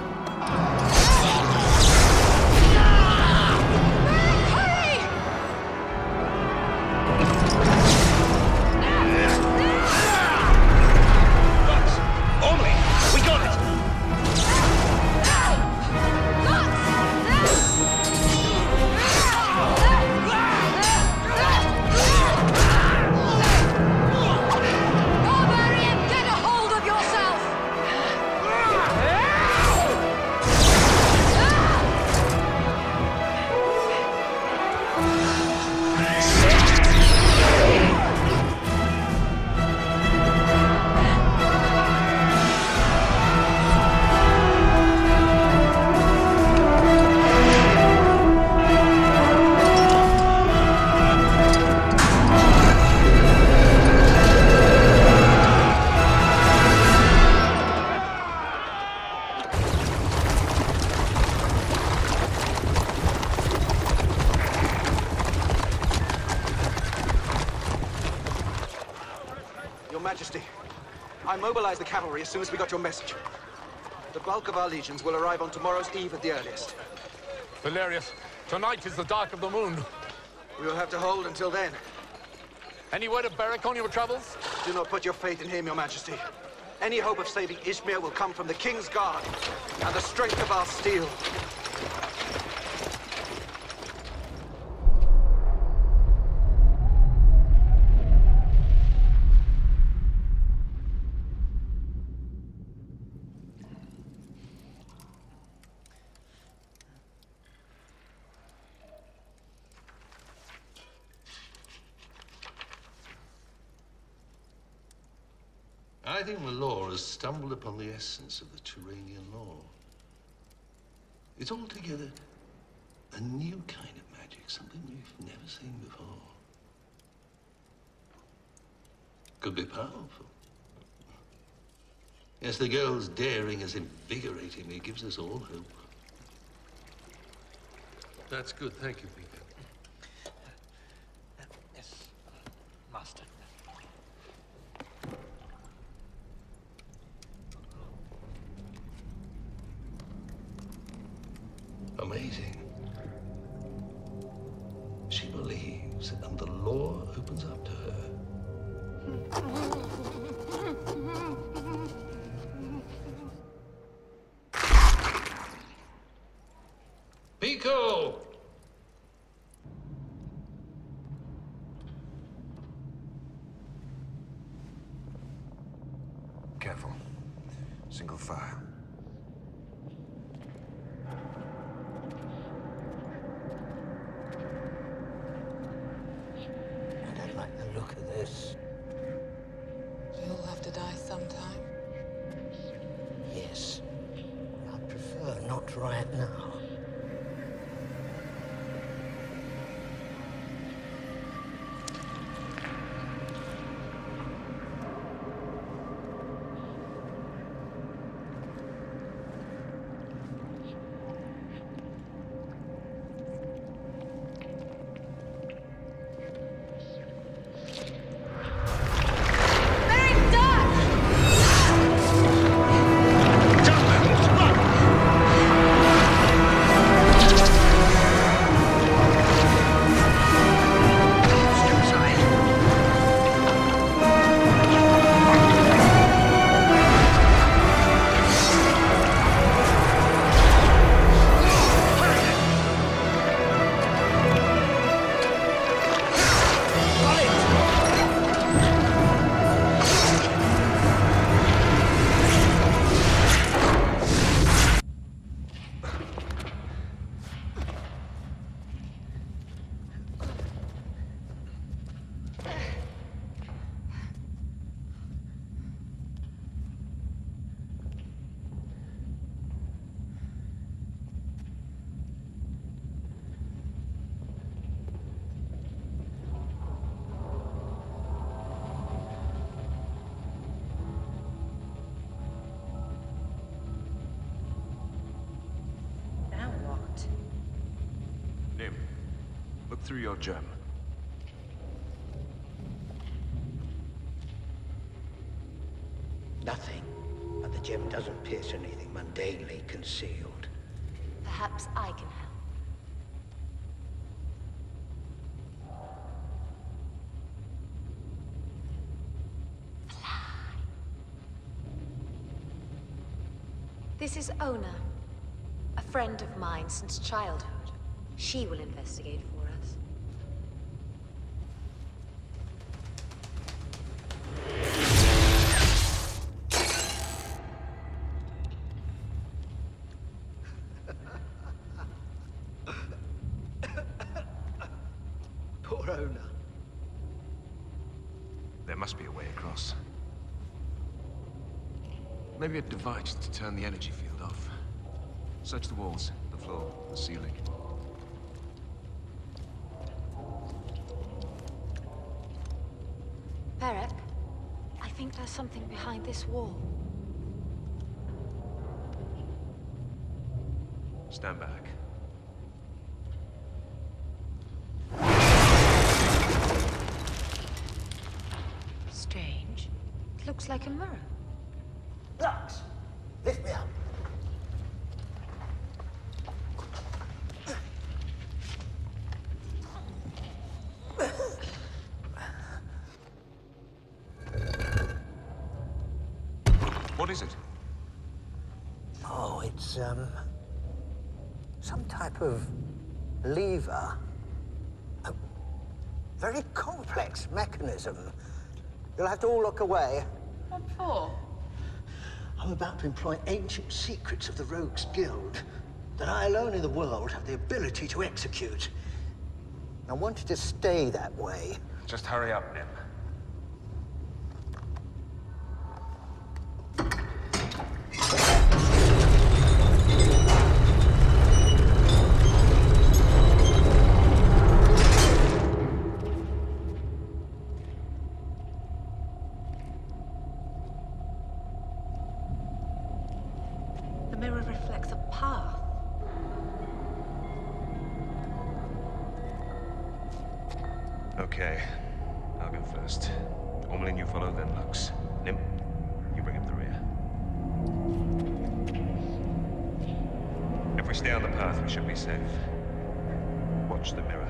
I mobilized the cavalry as soon as we got your message. The bulk of our legions will arrive on tomorrow's eve at the earliest.
Valerius, tonight is the dark of the moon.
We will have to hold until then.
Any word of Beric on your travels?
Do not put your faith in him, your majesty. Any hope of saving Izmir will come from the King's Guard and the strength of our steel.
I think Malor has stumbled upon the essence of the Turanian law. It's altogether a new kind of magic, something we've never seen before. Could be powerful. Yes, the girl's daring is invigorating me. It gives us all hope. That's good. Thank you, Peter.
Yes, Master.
Amazing. She believes, and the law opens up to her. Pico!
Careful. Single file.
I don't like the look of this.
We all have to die sometime.
Yes. I'd prefer not right now.
Look through your gem.
Nothing. But the gem doesn't pierce anything mundanely concealed.
Perhaps I can help. This is Ona, a friend of mine since childhood. She will investigate for us.
Poor Ona.
There must be a way across. Maybe a device to turn the energy field off. Search the walls, the floor, the ceiling.
Perek, I think there's something behind this wall.
Stand back.
Strange. It looks like a mirror.
Lux, lift me up.
What is it?
Oh, it's, some type of lever. A very complex mechanism. You'll have to all look away.
What for?
I'm about to employ ancient secrets of the Rogues Guild that I alone in the world have the ability to execute. I want it to stay that way.
Just hurry up, Nim.
The mirror reflects a path.
Okay, I'll go first. Ormelin, you follow, then Lux. Nim, you bring up the rear. If we stay on the path, we should be safe. Watch the mirror.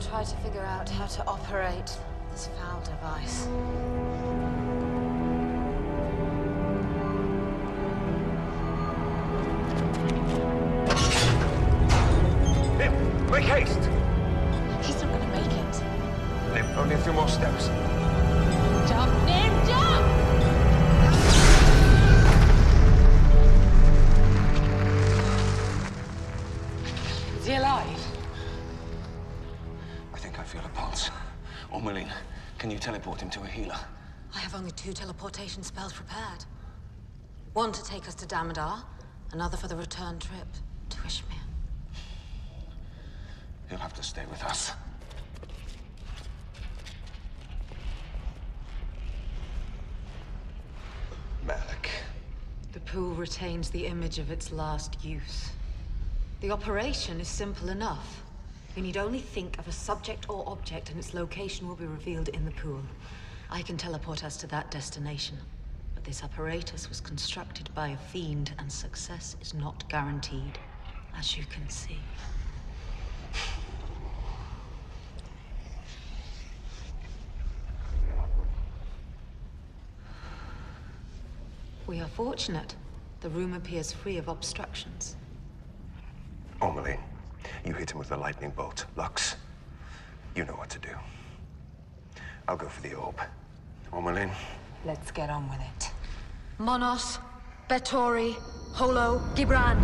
Try to figure out how to operate this foul device.
Nim, make haste!
He's not gonna make it.
Nim, only a few more steps.
Jump, Nim, jump!
Is he alive?
I feel a pulse. Ormelin, can you teleport him to a healer?
I have only 2 teleportation spells prepared. One to take us to Damodar, another for the return trip to Ishmir.
He'll have to stay with us. Malak.
The pool retains the image of its last use. The operation is simple enough. We need only think of a subject or object and its location will be revealed in the pool. I can teleport us to that destination. But this apparatus was constructed by a fiend and success is not guaranteed, as you can see. We are fortunate. The room appears free of obstructions.
Ormelin, you hit him with the lightning bolt. Lux, you know what to do. I'll go for the orb. Ormelin?
Let's get on with it. Monos, Bettori, Holo, Gibran.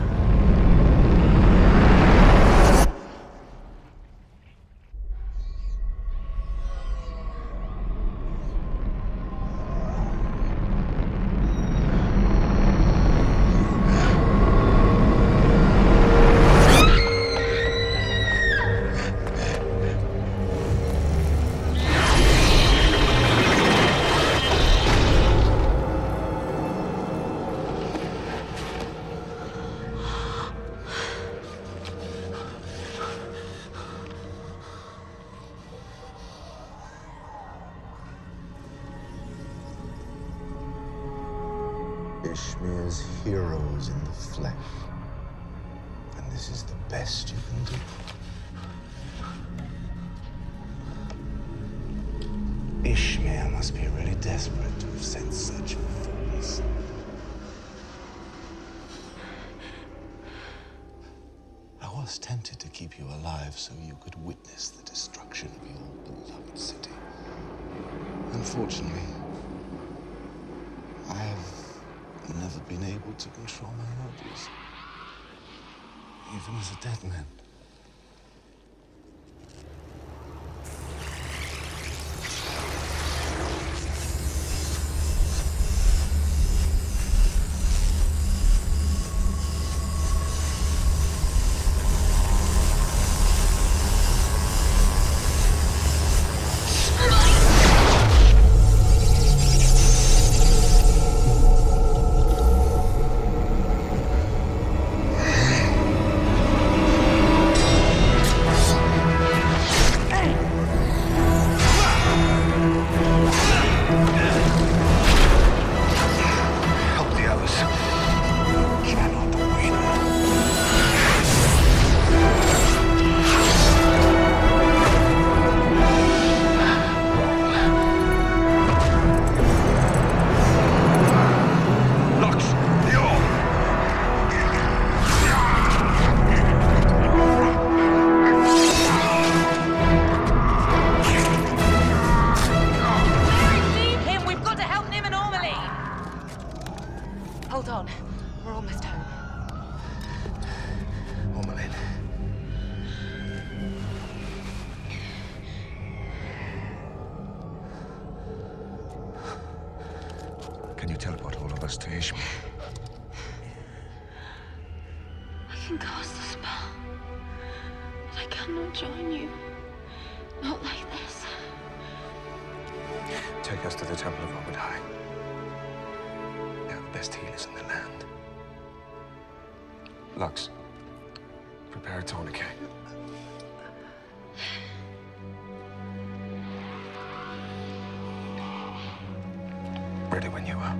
Ishmir's heroes in the flesh. And this is the best you can do. Ishmir must be really desperate to have sent such fools. I was tempted to keep you alive so you could witness the destruction of your beloved city. Unfortunately, I have never been able to control my urges, even as a dead man.
Can you teleport all of us to Ishmir?
I can cast the spell, but I cannot join you. Not like this.
Take us to the Temple of Obadai. They're the best healers in the land. Lux, prepare a tourniquet. Ready when you are.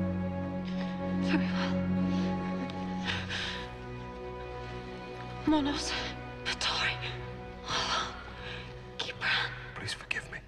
Very well. Monos, Patori, Olo, Kipran.
Please forgive me.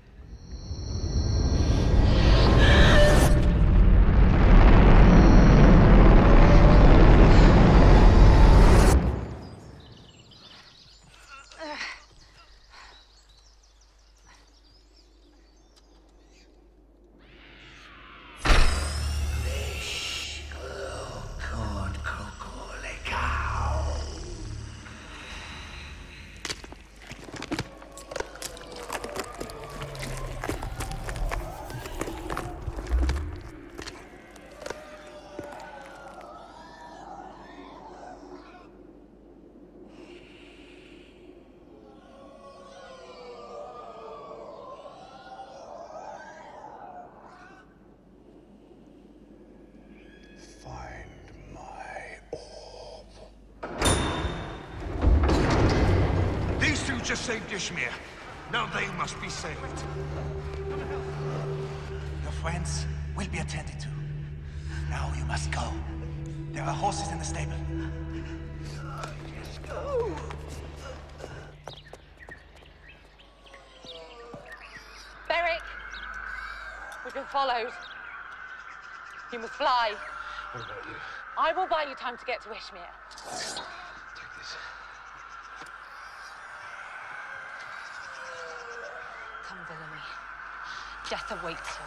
Just saved Ishmir. Now they must be saved.
Your friends will be attended to. Now you must go. There are horses in the stable.
Just go.
Beric! We've been followed. You must fly.
What about you?
I will buy you time to get to Ishmir.
Take this.
Come, villainy. Death awaits you.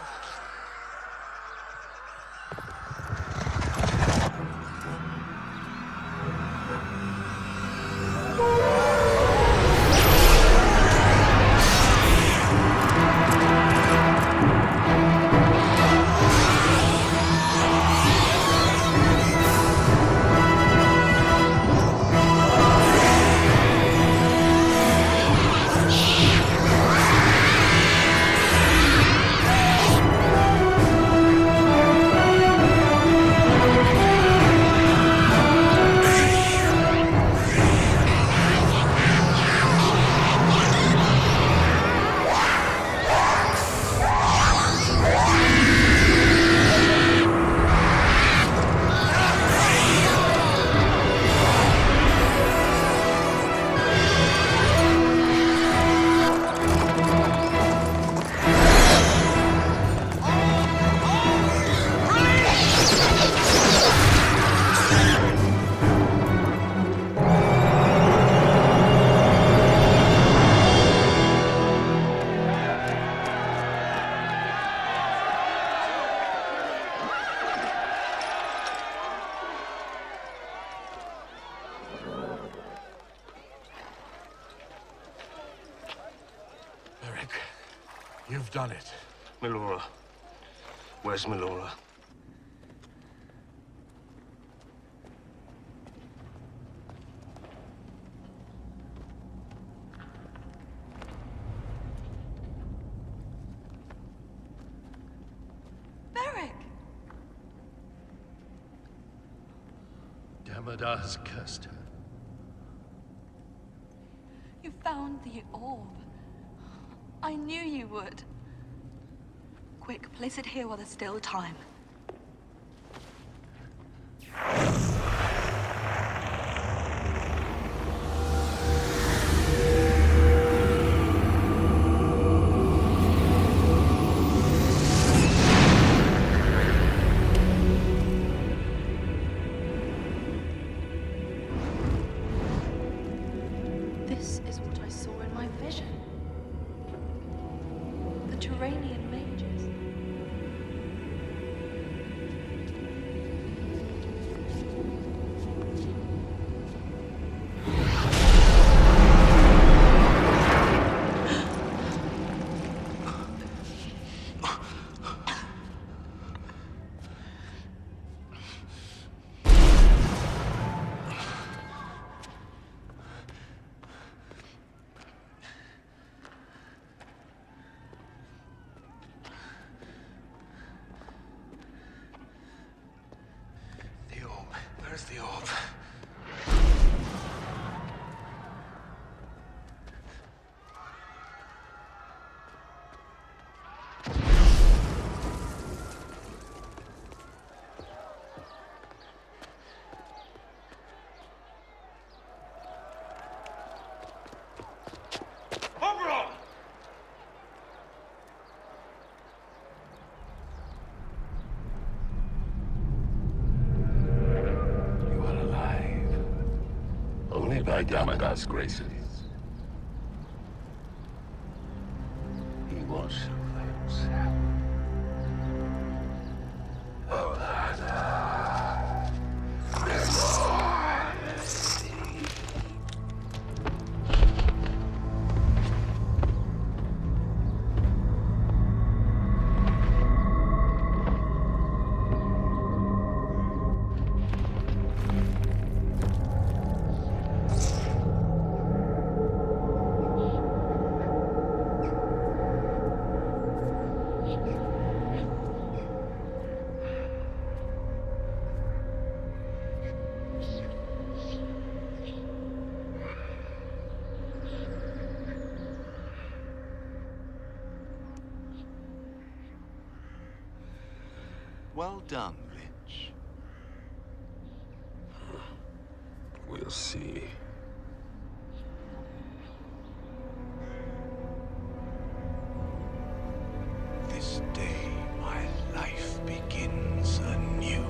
You've done it.
Melora. Where's Melora?
Beric!
Damodar cursed her.
You found the orb. I knew you would. Quick, place it here while there's still time. This is what I saw in my vision. The Turanian mages.
my Damadas graces.
He was so
Well done, Lynch.
We'll see.
This day, my life begins anew.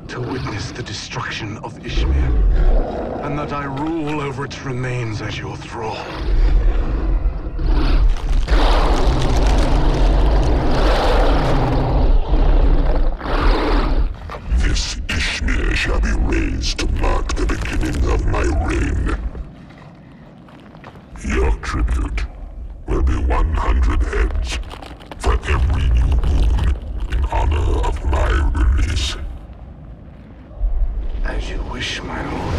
To witness the destruction of Ishmir, and that I rule over its remains as your thrall.
This Ishmir shall be raised to mark the beginning of my reign. Your tribute will be 100 heads for every new moon in honor of my release.
As you wish, my lord.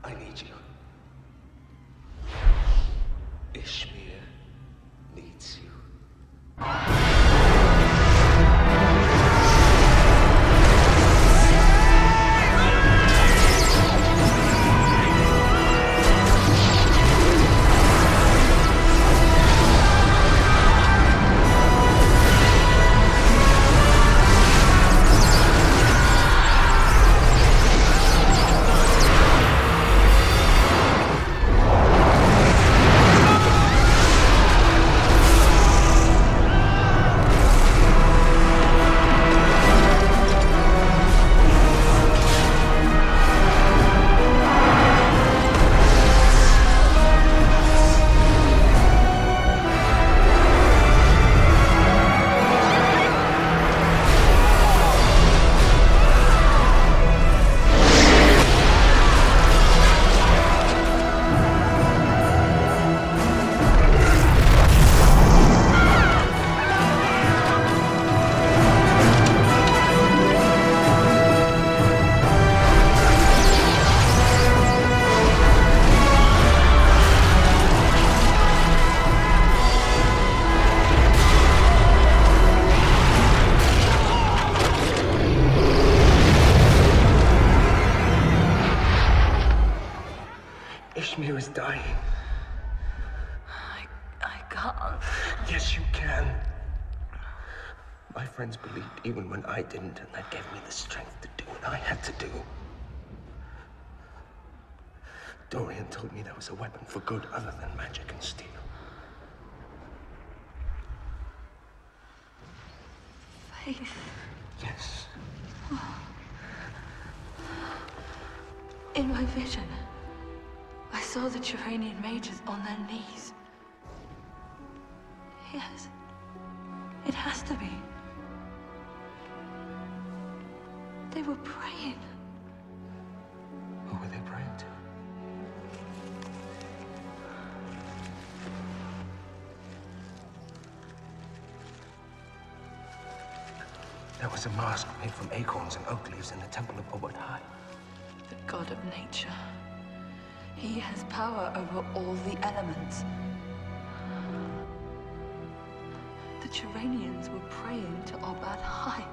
I need you. Ishmir needs you.
can't.
Yes, you can. My friends believed even when I didn't, and that gave me the strength to do what I had to do. Dorian told me there was a weapon for good other than magic and steel.
Faith.
Yes.
In my vision, I saw the Turanian mages on their knees. Yes. It has to be. They were praying.
Who were they praying to? There was a mask made from acorns and oak leaves in the temple of Obad High.
The god of nature. He has power over all the elements. The Turanians were praying to Obad High.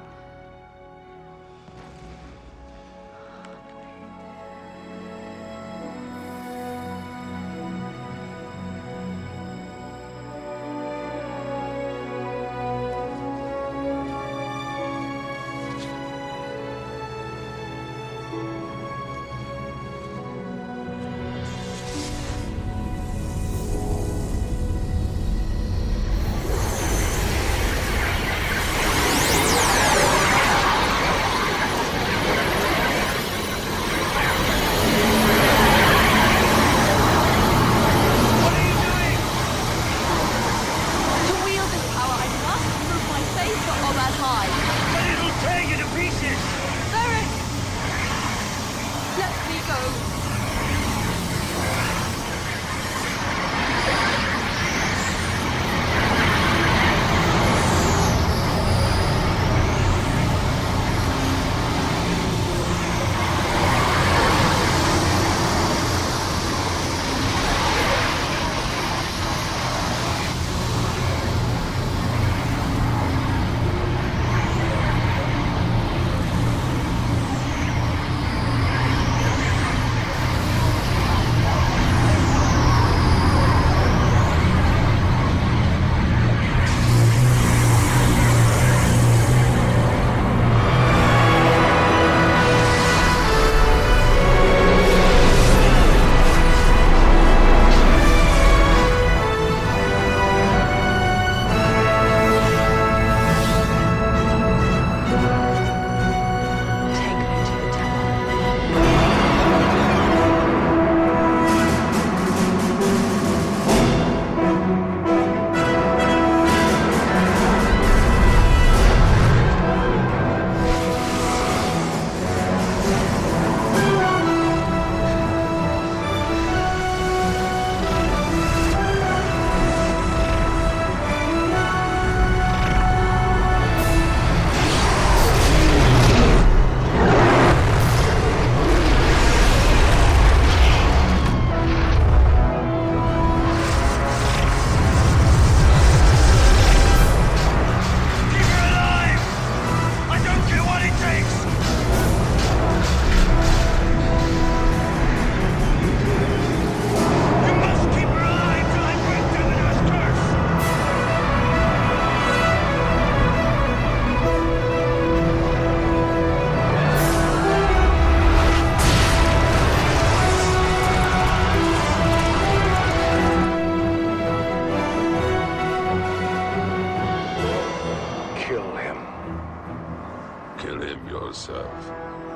yourself,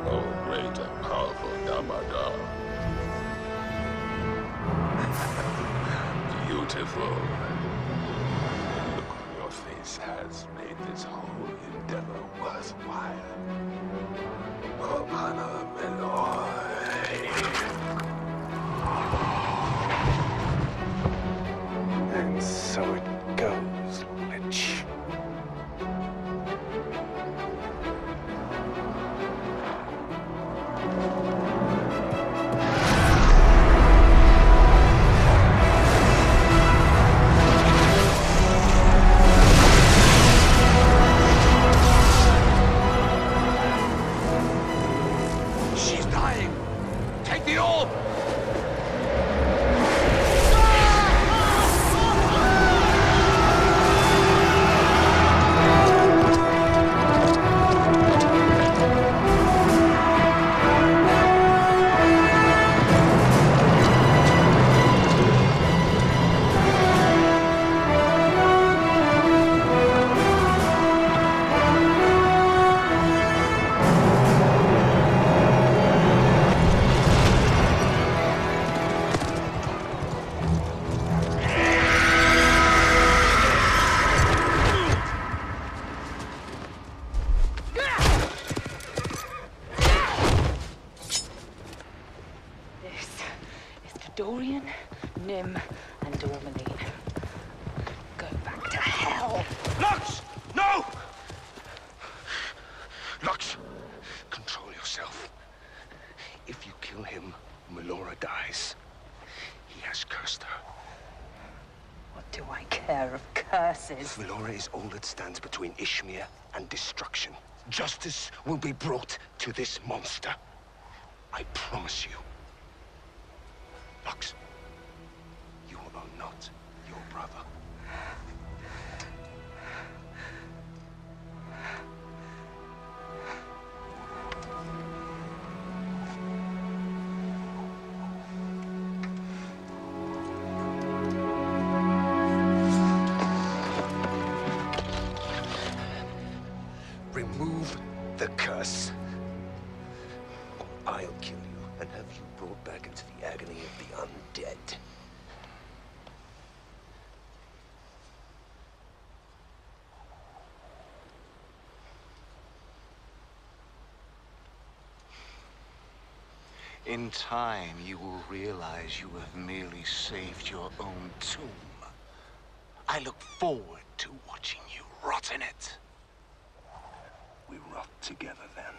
O great and powerful Damodar. Beautiful. The look on your face has made this whole endeavor worthwhile. Corvana Meloy.
And so it goes, Lich.
do I care of curses?
Valora is all that stands between Ishmir and destruction. Justice will be brought to this monster. I promise you. Lux, you are not your brother. Remove the curse. I'll kill you and have you brought back into the agony of the undead.
In time, you will realize you have merely saved your own tomb. I look forward to watching you rot in it.
We rot together then.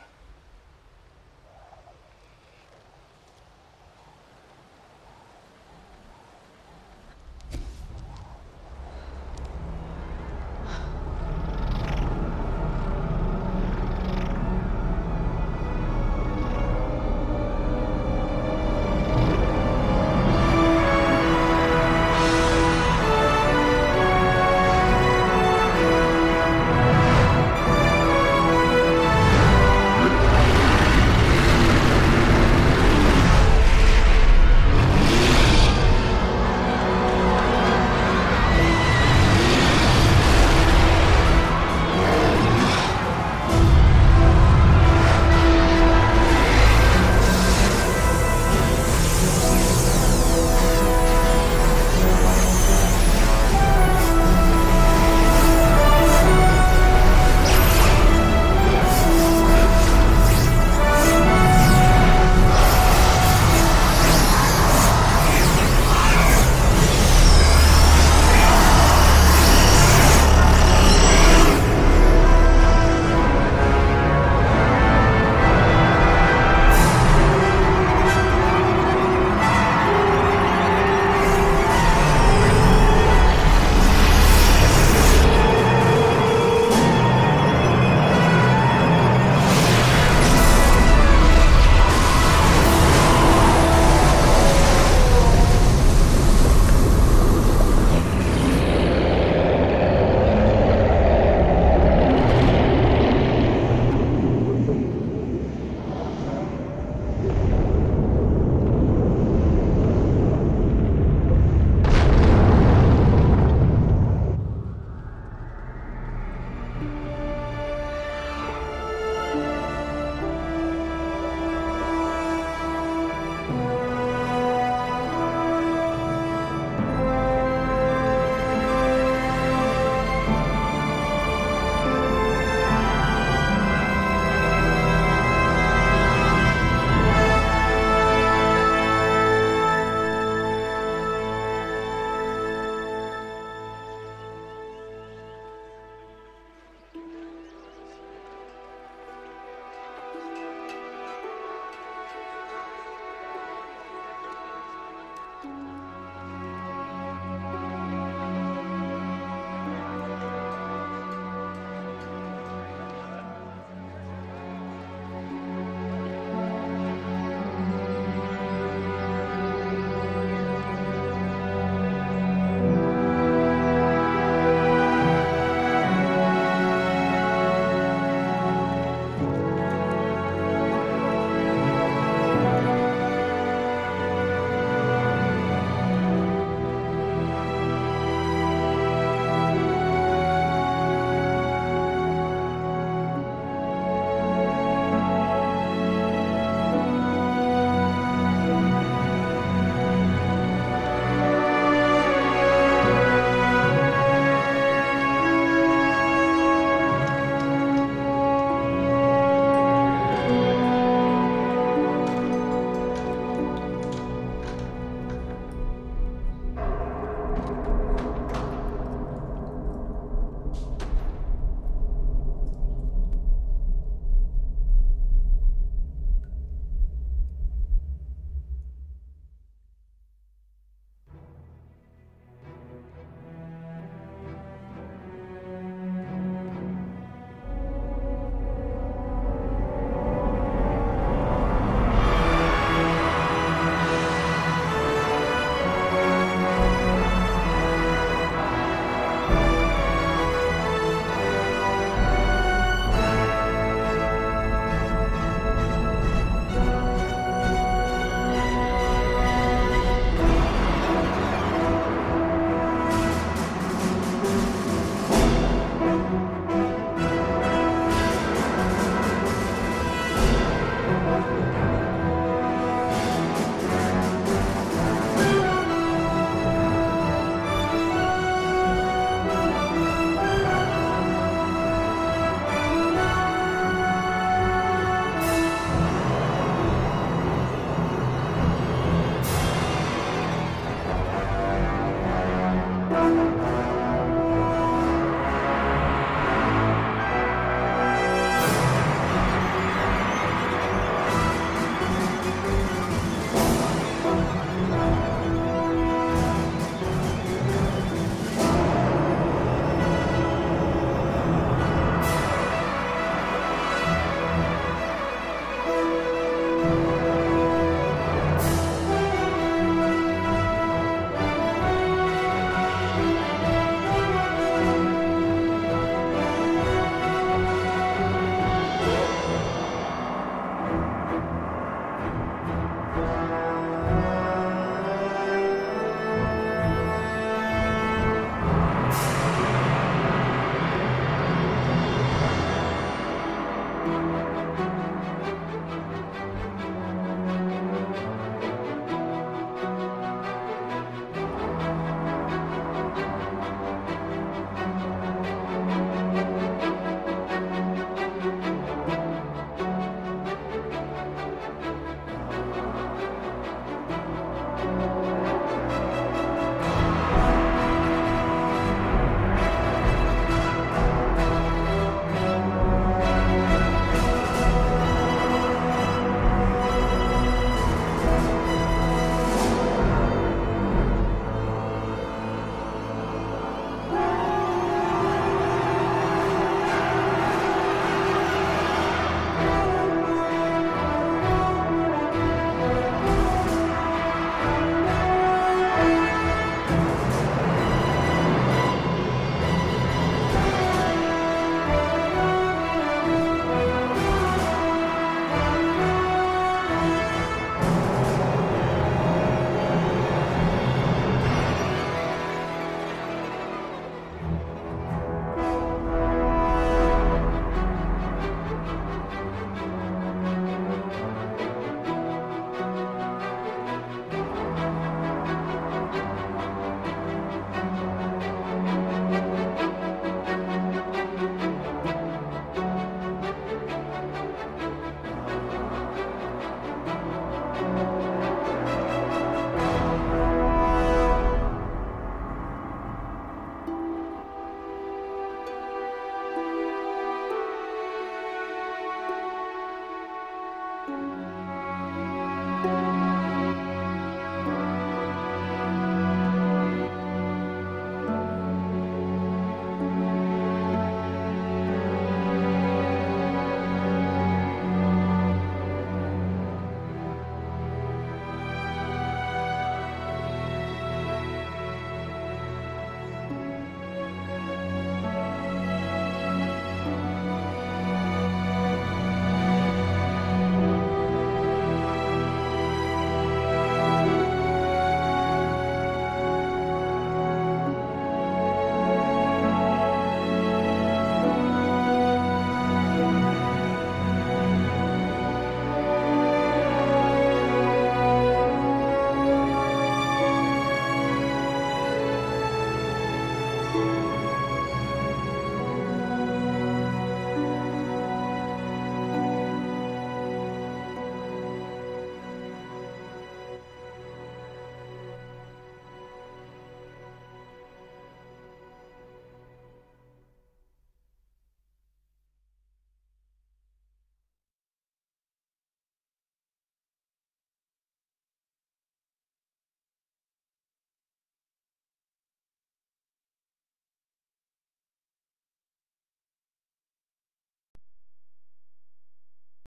Thank you.